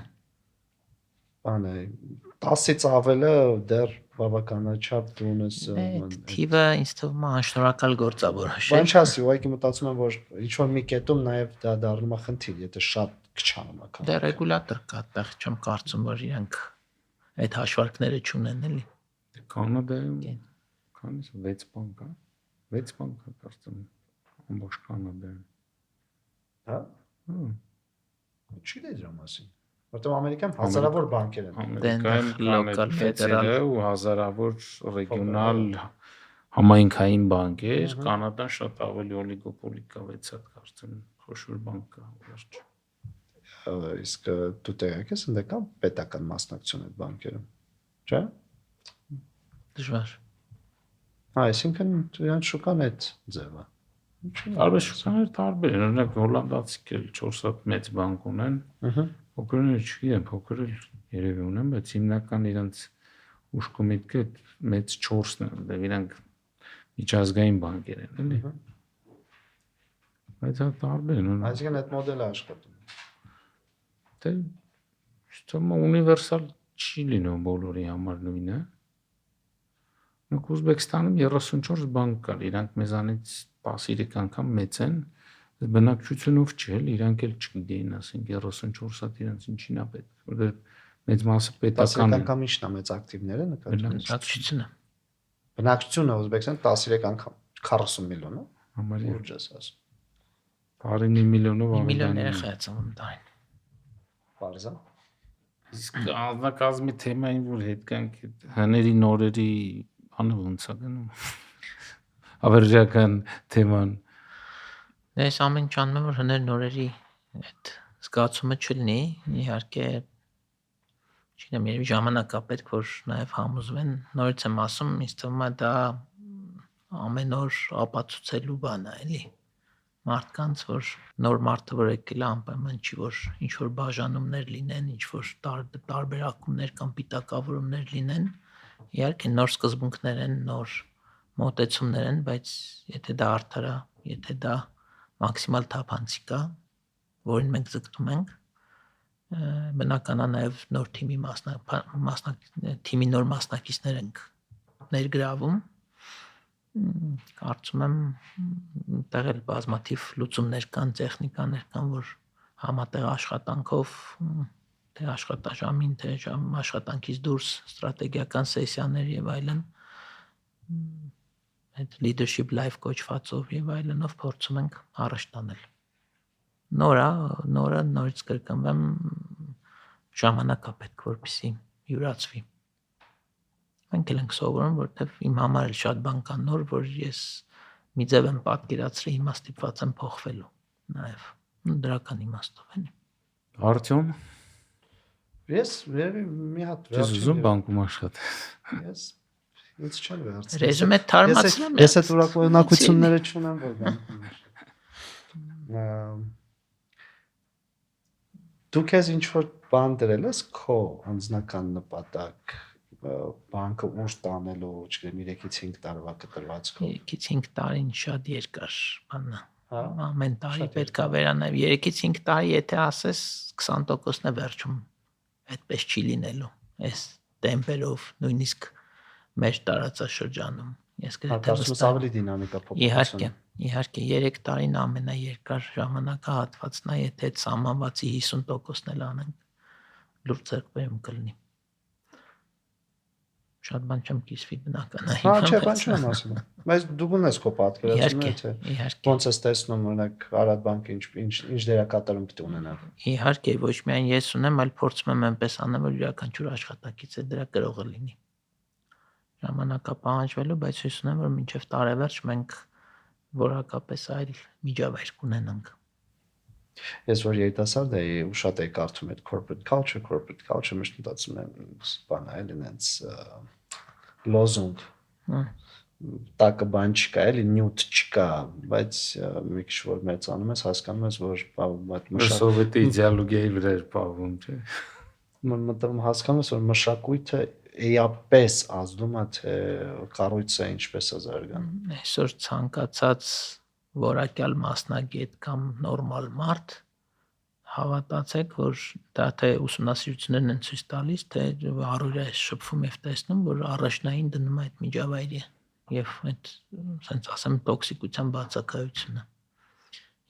բանը 10-ից ավելը դեռ բավականաչափ դու ունես։
Թիվը ինձ թվում է անշնորհակալ գործավորոշ է։
Բան չասի, ուղղակի մտածում եմ, որ ինչ որ մի կետում նաև դա դառնում է խնդիր, եթե շատ քչանում է։
Դա ռեգուլատոր կա, այդտեղ չեմ կարծում, որ իրանք այդ հաշվարկները չունեն էլի։
Կանադայում քանից 6 բանկ է։ 6 բանկ է կարծում ամբողջ Կանադայում։
Հա։ Չի դե դրա մասին։ Որտեղ Ամերիկայում հազարավոր բանկեր են։
Ամերիկայում
local,
կան
federal
ֆեդերալ ու հազարավոր ռեգիոնալ համայնքային բանկեր, Կանադան շատ ավելի օլիգոպոլիկ կա, 6 հատ կարծեմ խոշոր բանկ կա վերջ։
Իսկ դու տեղյակ ես ընդ կա պետական մասնակցություն այդ բանկերում, չէ՞։
Դժվար։
Այսինքն իրանց շուկան այդ ձևը։
Տարբեր շուկաներ տարբեր են, օրինակ հոլանդացիք էլ 4 հատ մեծ բանկ ունեն։ Փոքրները չգիտեմ, փոքր էլ երևի ունեն, բայց հիմնական իրանց ուշքի միտքը մեծ 4-ն են, դե իրանք միջազգային բանկեր են, էլի։ Բայց դա տարբեր են։
Այսինքն այդ մոդելը աշխատում։
Դե ստոմա ունիվերսալ չի լինում բոլորի համար նույնը։ Նույն Ուզբեկստանում 34 բանկ կար, իրանք մեզանից 13 անգամ մեծ են, բնակչությունով չէ, իրանք էլ չգիտեին, ասենք 34 հատ իրանք ինչին է պետք, որտեղ մեծ մասը պետական
է։ 13 անգամ ինչն է մեծ ակտիվները նկատի։
Բնակչությունը։
Բնակչությունը Ուզբեկստան 13 անգամ 40 միլիոն է։
Համարյա
Ուր ես ասում։
Բարի 1 միլիոնով ավելի։
Միլիոն երեխա է ծնվում տարին։
Բարձա։
Իսկ անձնակազմի թեմային որ հետ կանք հների նորերի անը ոնց է գնում։ Ավերժական թեման։
Այս ամեն ինչ անում եմ, որ հներ նորերի այդ զգացումը չլինի, իհարկե չգիտեմ, երևի ժամանակ է պետք, որ նաև համոզվեն, նորից եմ ասում, ինձ թվում է դա ամեն օր ապացուցելու բան է, էլի։ Մարդկանց, որ նոր մարդը որ եկել է անպայման չի, որ ինչ որ բաժանումներ լինեն, ինչ որ տարբերակումներ կամ պիտակավորումներ լինեն, իհարկե նոր սկզբունքներ են, նոր մոտեցումներ են, բայց եթե դա արդար է, եթե դա մաքսիմալ թափանցիկ է, որին մենք ձգտում ենք, բնական է նաև նոր թիմի նոր մասնակիցներ ենք ներգրավում, կարծում եմ այդտեղ էլ բազմաթիվ լուծումներ կան, տեխնիկաներ կան, որ համատեղ աշխատանքով, թե աշխատաժամին, թե աշխատանքից դուրս ստրատեգիական սեսիաներ եւ այլն, այդ leadership life կոչվածով եւ այլնով փորձում ենք առաջ տանել։ Նորից կրկնվեմ, ժամանակ է պետք, որպեսզի յուրացվի։ Մենք էլ ենք սովորում, որտեվ իմ համար էլ շատ բան կա նոր, որ ես մի ձև եմ պատկերացրի, հիմա ստիպված եմ փոխվելու նաև դրական իմաստով են։
Արտյոմ,
ես մի հատ
ես ուզում բանկում աշխատել։
Ես ինձ չեմ վերցրել։
Ռեզումե թարմացրեմ։
Ես այդ ուրախությունները չունեմ, որ բանկում եմ։ Դու քեզ ինչ որ բան դրել ես քո անձնական նպատակ բանկը ուր տանելու, չգիտեմ 3-ից 5 տարվա կտրվածքով։
3-ից 5 տարին շատ երկար բան է։
Հա։
Ամեն տարի պետք է վերանալ 3-ից 5 տարի, եթե ասես 20%-ն է վերջում։ Այդպես չի լինելու։ Այս տեմպերով նույնիսկ մեր տարածաշրջանում։ Ես գրեթե
վստահ ավելի դինամիկա փոփոխություն։
Իհարկե 3 տարին ամենաերկար ժամանակահատվածն է, եթե այդ սահմանվածի 50%-ն էլ անենք, լուրջ ձեռքբերում կլինի։ Շատ բան չեմ կիսվի բնական է։
Հա, չէ, բան չեմ ասում։ Բայց դու ունես քո պատկերացումը, թե ոնց ես տեսնում, օրինակ Արադ բանկը ինչ դերակատարում պիտի ունենա։
Իհարկե, ոչ միայն ես ունեմ, այլ փորձում եմ այնպես անել, որ յուրաքանչյուր աշխատակից է դրա գրողը լինի։ Ժամանակա պահանջվելու, բայց հույս ունեմ, որ մինչև տարեվերջ մենք որակապես այլ միջավայր կունենանք։
Ես որ երիտասարդ էի, ու շատ էի կարդում այդ corporate culture միշտ մտածում եմ, բան է, այնց լոզունգ։ Տակը բան չկա, էլի նյութ չկա, բայց մի քիչ որ մեծանում ես, հասկանում ես, որ այդ
սովետի իդեալոգիայի վրա էր պահվում, չէ։
Մտնում հասկանում ես, որ մշակույթը էապես ազդում է, թե կառույցը ինչպես է զարգանում։
Այսօր ցանկացած որակյալ մասնագետ կամ նորմալ մարդ հավատացեք, որ դա թե ուսումնասիրություններն են ցույց տալիս, թե առօրյա է շփվում եւ տեսնում, որ առաջնային դնում է այդ միջավայրի եւ այդ ասենց ասեմ տոքսիկության բացակայությունը։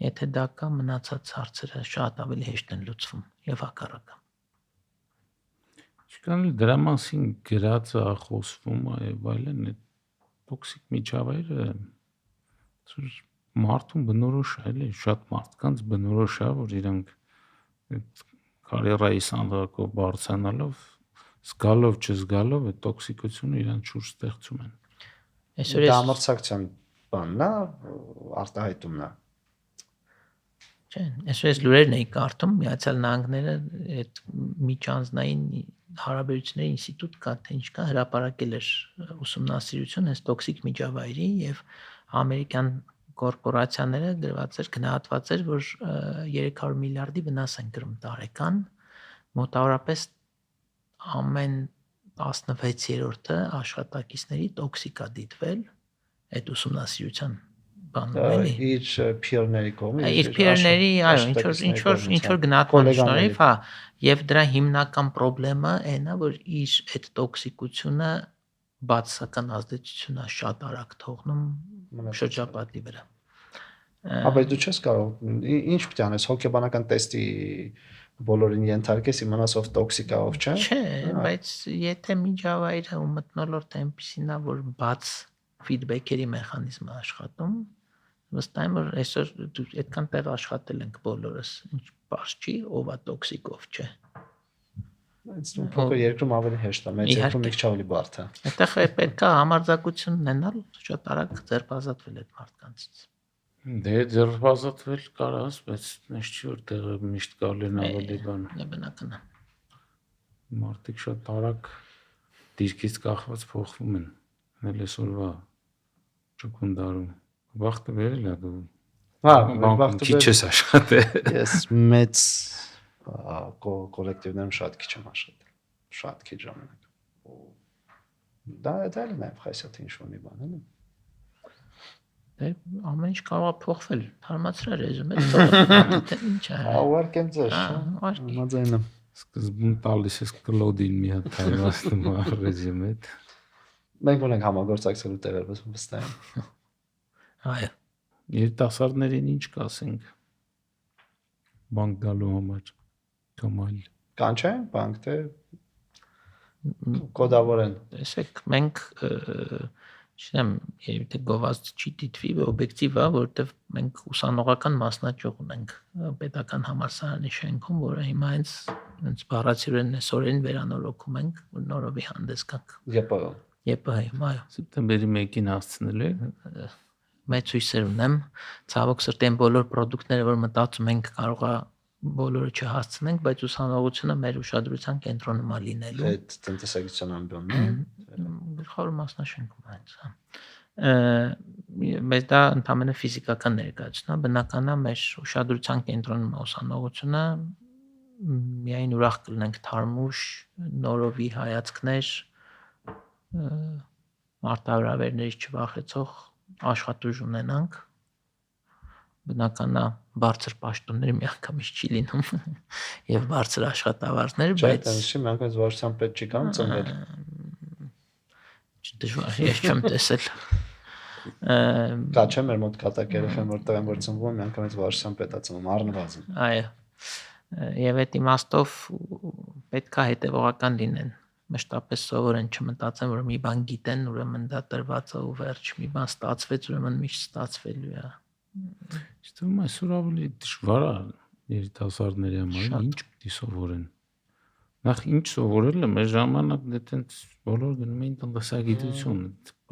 Եթե դա կա, մնացած հարցերը շատ ավելի հեշտ են լուծվում եւ հակառակը։
Չկան դրա մասին գրածը խոսվում է եւ այլն, այդ տոքսիկ միջավայրը մարդուն բնորոշ է, էլի շատ մարդկանց բնորոշ է, որ իրանք այդ կարիերայի սանդղակով բարձրանալով, զգալով չզգալով այդ տոքսիկությունը իրանց շուրջ ստեղծում են։
Դա ամրցակցության բանն է, արտահայտումն է։
Չէ, այսպես լուրերն էի կարդում, Միացյալ Նահանգները այդ միջանձնային հարաբերությունների ինստիտուտ կա, թե ինչ կա, հրապարակել էր ուսումնասիրություն այս տոքսիկ միջավայրի եւ ամերիկյան կորպորացիաները գնահատված էր, որ 300 միլիարդի վնաս են կրում տարեկան, մոտավորապես ամեն 16-րդը աշխատակիցների տոքսիկա դիտվել այդ ուսումնասիրության բանն էլի։
Իր peer-ների կողմից,
իր peer-ների, այո, ինչ որ գնահատման շնորհիվ, հա, եւ դրա հիմնական խնդրեմը այն է, որ իր այդ տոքսիկությունը բացասական ազդեցություն է շատ արագ թողնում շրջապատի վրա։
Բայց դու չես կարող, ինչ պետք է անես, հոգեբանական տեստի բոլորին ենթարկես, իմանաս ով տոքսիկ է, ով չէ։
Չէ, բայց եթե միջավայրը ու մթնոլորտը այնպեսին է, որ բաց ֆիդբեքերի մեխանիզմը աշխատում, վստահ եմ, որ այսօր այդքան տեղ աշխատել ենք բոլորս, ինչ բարձ չի, ով է տոքսիկ, ով չէ։
Բայց փոքր երկրում ավելի հեշտ է, մեծ երկրում մի քիչ ավելի բարդ է։
Այդտեղ պետք է համարձակություն ունենալ, շատ արագ ձերբազատվել այդ մարդկանցից։
Դե ձերբազատվել կարաս, բայց ես չի որ տեղը միշտ կարելի է ավելի բան։
Բնական է։
Մարդիկ շատ արագ դիրքից կախված փոխվում են։ Հենց այսօրվա ճուկունդարում վախտը վերել է դու։
Հա,
վախտը քիչ ես աշխատել։
Ես մեծ կոլեկտիվներում շատ քիչ եմ աշխատել։ Շատ քիչ ժամանակ։ Դա էլ նաև խայսաթ ինչ ունի բան, էլի։
Դե ամեն ինչ կարող է փոխվել։ Հարմացրա ռեզյումե թողնի, ինչ է։
Ուղարկեմ ձեզ, համաձայն եմ։
Սկզբում տալիս ես կլոդին մի հատ հայրաստում ռեզյումե։
Մենք ունենք համագործակցելու տեղեր, բայց վստահ եմ։
Այո։
Երիտասարդներին ինչ կասենք։ Բանկ գալու համար կամ այլ։
Կանչեն բանկ թե կոդավորեն։
Տեսեք, մենք չնեմ, եթե գովազդ չի դիտվի, օբյեկտիվ է, որովհետև մենք ուսանողական մասնաճյուղ ունենք պետական համալսարանի շենքում, որը հիմա հենց բառացիորեն այսօրին վերանորոգում ենք, որ նորովի հանդես գանք։ ԵՊՀ-ում, այո։
Սեպտեմբերի 1-ին հասցնել եք։
Մեծ հույսեր ունեմ, ցավոք սրտի են բոլոր ապրանքները, որ մտածում ենք կարող է բոլորը չհասցնենք, բայց ուսանողությունը մեր ուշադրության կենտրոնում է լինելու։
Այդ տնտեսագիտության ամբիոնն է։
Գլխավոր մասնաշենքում հենց, հա։ Բայց դա ընդհանրապես ֆիզիկական ներկայացում է, բնական է մեր ուշադրության կենտրոնում է ուսանողությունը, միայն ուրախ կլինենք թարմուշ, նորովի հայացքներ, մարտահրավերներից չվախեցող աշխատուժ ունենանք, բնական է բարձր պաշտոններ միանգամից չի լինում եւ բարձր աշխատավարձներ, բայց
չէ, միանգամից վարչության պետք չի կամ ծնվել։
Դժվար, ես չեմ տեսել։
Կա չէ մեր մոտ կատակ երեխան որտեղ են որ ծնվում, միանգամից վարչության պետք է ծնվում, առնվազն։
Այո։ Եվ այդ իմաստով պետք է հետևողական լինեն։ Մշտապես սովորեն չմտածեն, որ մի բան գիտեն, ուրեմն դա տրված է ու վերջ, մի բան ստացվեց, ուրեմն միշտ ստացվելու է։
Իստում այսօր ավելի դժվար է երիտասարդների համար, ինչ պիտի սովորեն։ Նախ ինչ սովորելը մեր ժամանակ դե տենց բոլոր գնում էին տնտեսագիտություն,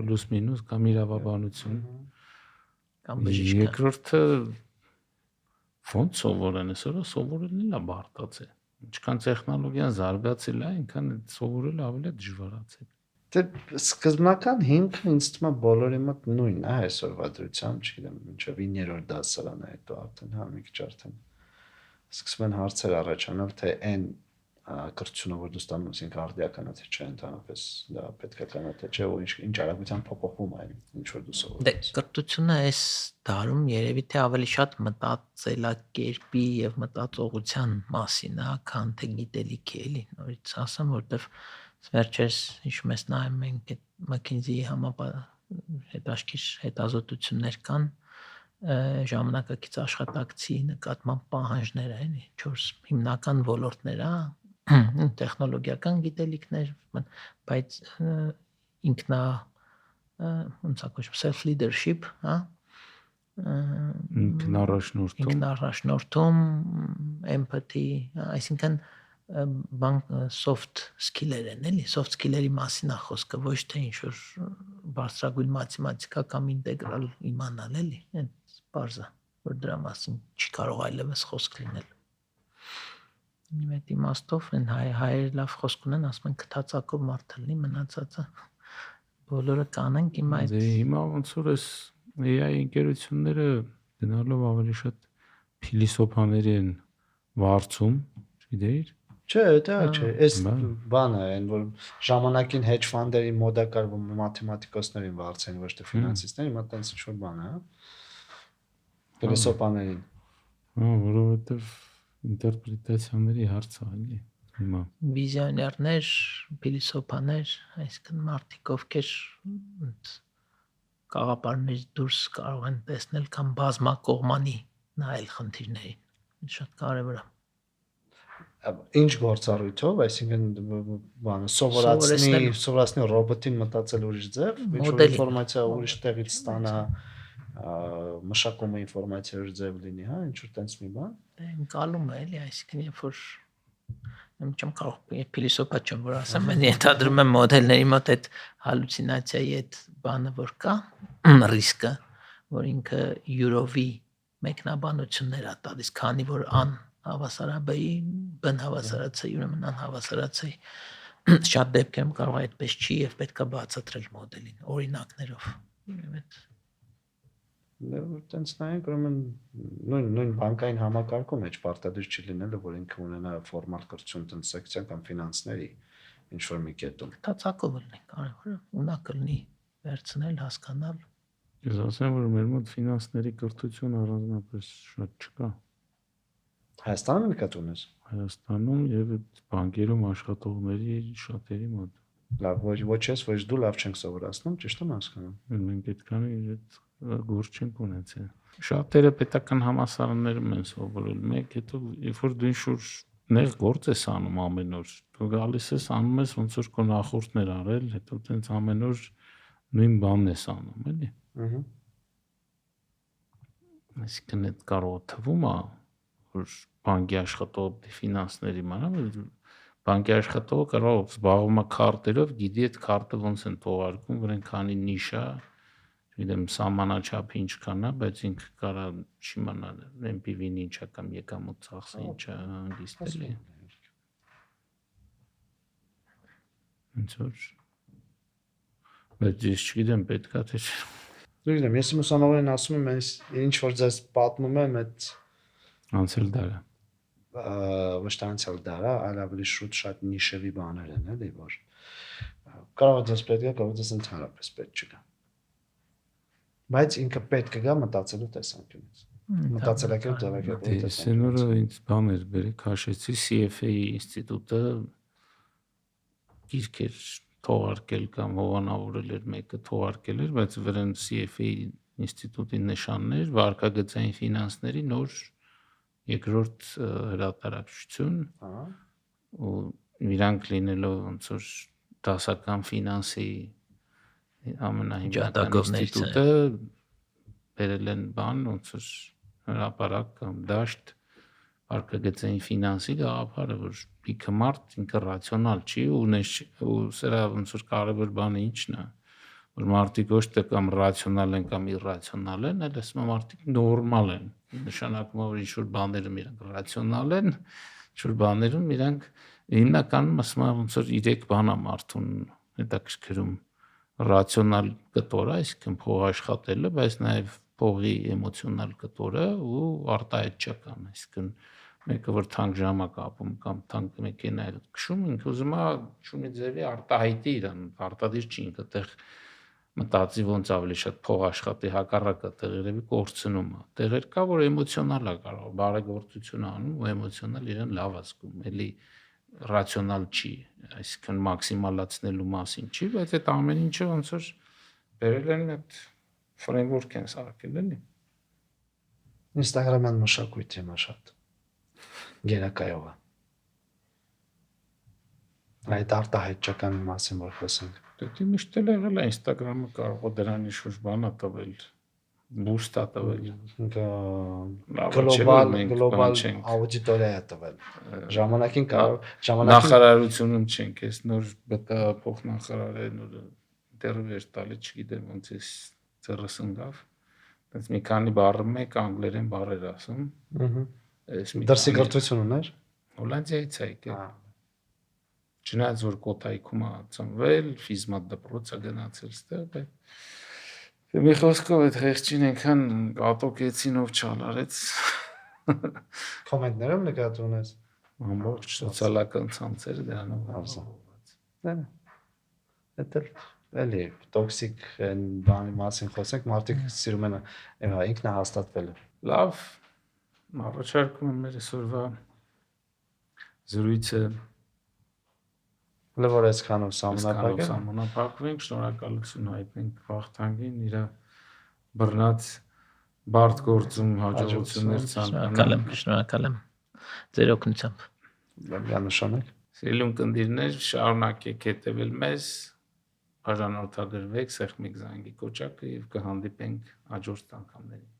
պլյուս մինուս կամ իրավաբանություն։
Կամ բժիշկ։
Երկրորդը ոնց սովորեն, այսօր սովորելն էլ է բարդացել։ Ինչքան տեխնոլոգիան զարգացել է, այնքան սովորելը ավելի դժվարացել։
Դե սկզբնական հիմքը ինձ թվում է բոլորի մոտ նույնն է այսօրվա դրությամբ, չգիտեմ, մինչև 9-րդ դասարանը հետո արդեն հա մի քիչ արդեն սկսում են հարցեր առաջանալ, թե այն կրթությունը, որ դու ստանում ես, ինքը արդիականա թե չէ, ընդհանրապես դա պետքականա թե չէ, ու ինչ արագության փոփոխում է ինչ որ դու սովորում ես։
Դե կրթությունը այս դարում երևի թե ավելի շատ մտածելակերպի եւ մտածողության մասին է, քան թե գիտելիքի էլի, նորից ասեմ, որովհետեւ վերջերս հիշում ես նայում ենք այդ McKinsey-ի հետաքրքիր հետազոտություններ կան ժամանակակից աշխատակցի նկատմամբ պահանջները էլի 4 հիմնական ոլորտներ է տեխնոլոգիական գիտելիքներ, բայց ինքնա ոնց է կոչվում self leadership, հա, ինքնառաջնորդում, empathy, այսինքն soft skill-եր են, էլի, soft skill-երի մասին է խոսքը, ոչ թե ինչ-որ բարձրագույն մաթեմատիկա կամ ինտեգրալ իմանալ, էլի, այդ բարձա, որ դրա մասին չի կարող այլևս խոսք լինել։ Այդ իմաստով են հայերը լավ խոսք ունեն, ասում են քթածակով մարդ լինի, մնացածը բոլորը կանենք հիմա այդ։
Հիմա ոնց որ էս AI ընկերությունները գնալով ավելի շատ փիլիսոփաների են վարձում, չգիտեիր։
Չէ, դա չէ, այս բանը այն որ ժամանակին hedge fund-երի մոդա կար որ մաթեմատիկոսներին վարձեն, ոչ թե ֆինանսիստներին, հիմա տենց ինչ-որ բան է, հա։ Փիլիսոփաներին։
Որովհետև ինտերպրետացիաների հարց է, էլի, հիմա։
Վիզիոներներ, փիլիսոփաներ, այսինքն մարդիկ ովքեր կաղապարներից դուրս կարող են տեսնել կամ բազմակողմանի նայել խնդիրներին, շատ կարևոր է։
Ինչ գործառույթով, այսինքն բանը սովորացնի ռոբոտին մտածել ուրիշ ձև, ինչ-որ ինֆորմացիա ուրիշ տեղից ստանա, մշակումը ինֆորմացիա ուրիշ ձև լինի, հա, ինչ-որ տենց մի բան։
Դե ընկալում է, էլի, այսինքն երբ որ չեմ կարող փիլիսոփա չեմ որ ասեմ, mən ենթադրում եմ մոդելների մոտ այդ հալյուցինացիայի այդ բանը որ կա, ռիսկը, որ ինքը յուրովի մեկնաբանություններ է տալիս, քանի որ անհավասարաբեի բնհավասարացի, ուրեմն անհավասարացի շատ դեպքերում կարող է այդպես չի եւ պետք է բացատրել մոդելին օրինակներով։
Տենց նայենք, ուրեմն նույն բանկային համակարգում մեջ պարտադիր չի լինելու, որ ինքը ունենա ֆորմալ կրթություն տնտեսական կամ ֆինանսների ինչ որ մի կետում։
Քթածակով լինի, կարևորը ունակ լինի վերցնել, հասկանալ։
Ես ասեմ, որ մեր մոտ ֆինանսների կրթություն առանձնապես շատ չկա։
Հայաստանում նկատ ունես։
Հայաստանում եւ բանկերում աշխատողների շատերի մոտ։
Լավ, ոչ ես, ոչ դու լավ չենք սովորացնում, ճիշտ եմ հասկանում։
Մենք այդքան այդ գործ չենք ունեցել։ Շատերը պետական համալսարաններում են սովորել, մեկ հետո երբ որ դու ինչ-որ նեղ գործ ես անում ամեն օր, դու գալիս ես անում ես ոնց որ քո նախորդներ արել, հետո տենց ամեն օր նույն բանն ես անում, էլի։ Այսինքն այդ կարող թվում է, որ բանկի աշխատող ֆինանսների մանավ, բանկի աշխատողը կարող զբաղվում է քարտերով, գիտի այդ քարտը ոնց են թողարկում, որեն քանի նիշ է, չգիտեմ, սահմանաչափը ինչքան է, բայց ինքը կարա չիմանալ MPV-ն ինչ է կամ եկամուտ ծախսը ինչ է, հանգիստելի։ Ինչ որ բայց ես չգիտեմ պետքա թե չէ։
Դուրսեմ, ես ուսանողներին ասում եմ, ինչ որ ձեզ պատմում եմ, այդ
անցել դարը։
Ոչ թե անցյալ դարը, այլ ավելի շուտ շատ նիշևի բաներ են, էլի, որ կարող է ձեզ պետք է, կարող է ձեզ ընդհանրապես պետք չգա։ Բայց ինքը պետք է գա մտածելու տեսանկյունից։ Մտածելակերպ ձևակերպելու տեսանկյունից։
Սենորը ինձ բան էր բերեք հաշեցի CFA ինստիտուտը գիրքեր թողարկել կամ հովանավորել էր մեկը թողարկել էր, բայց վրան CFA ինստիտուտի նշաններ վարկագծային ֆինանսների նոր երկրորդ հրատարակչություն ու իրանք լինելով ոնց որ դասական ֆինանսի ամենահիմնական ինստիտուտը բերել են բան ոնց որ հրապարակ կամ դաշտ վարկագծային ֆինանսի գաղափարը որ ինքը մարդ ինքը ռացիոնալ չի ու սրա ոնց որ կարևոր բանը ինչն է որ մարդիկ ոչ թե կամ ռացիոնալ են կամ իրրացիոնալ են, այլ ասում եմ մարդիկ նորմալ են, նշանակում է որ ինչ-որ բաներում իրանք ռացիոնալ են, ինչ-որ բաներում իրանք հիմնականում ասում եմ ոնց որ 3 բան է մարդուն հետաքրքրում ռացիոնալ կտորը, այսինքն փող աշխատելը, բայց նաև փողի էմոցիոնալ կտորը ու արտահայտչական, այսինքն մեկը որ թանկ ժամանակ ապում կամ թանկ մեքենա է քշում, ինքը ուզում է շունի ձևի արտահայտի իրան, արտադիր չի ինքը տեղ մտածի ոնց ավելի շատ փող աշխատի հակառակը տեղ երևի կորցնում է տեղեր կա որ էմոցիոնալ է կարող բարեգործություն անում ու էմոցիոնալ իրեն լավ ասում էլի ռացիոնալ չի այսինքն մաքսիմալացնելու մասին չի բայց այդ ամեն ինչը ոնց որ բերել են այդ ֆրեյմվորք են սարքել էլի
Instagram-յան մշակույթ է շատ գերակայով է այդ արտահայտչական մասին որ խոսենք
Դե միշտ էլ եղել է Instagram-ը կարող է դրան ինչ-որ բան տվել բուստ է տվել։
Գլոբալ աուդիտորիա է տվել։ Ժամանակին
նախարարությունում չենք, այս նոր բտա փոխնախարարը նոր դեռ տալի, չգիտեմ ոնց է ծրս ընկավ։ Բայց մի քանի բառը մեկ անգլերեն բառեր ասում։
Դրսի կրթություն ուներ։
Հոլանդիայից է եկել։ Չնայած որ Կոտայքում է ծնվել, ֆիզմատ դպրոց է գնացել ստեղ, բայց մի խոսքով այդ խեղճին այնքան կատոկեցին ով չալարեց։
Կոմենտներում նկատի ունես։
Ամբողջ սոցիալական ցանցերը դրանով
հարազատ։ Դա էլի տոքսիկ բանի մասին խոսենք, մարդիկ սիրում են ինքնահաստատվելը։
Լավ, առաջարկում եմ մեր այսօրվա զրույցը
որ այսքանով
սահմանափակվենք, շնորհակալություն հայտնենք Վախթանգին, իր բռնած բարդ գործում հաջողություններ ցանկանամ։
Շնորհակալ եմ ձեր օգնությամբ։
Միանշանակ։
Սիրելի ունկնդիրներ, շարունակեք հետևել մեզ, բաժանորդագրվեք, սեղմեք զանգի կոճակը եւ կհանդիպենք հաջորդ անգամներին։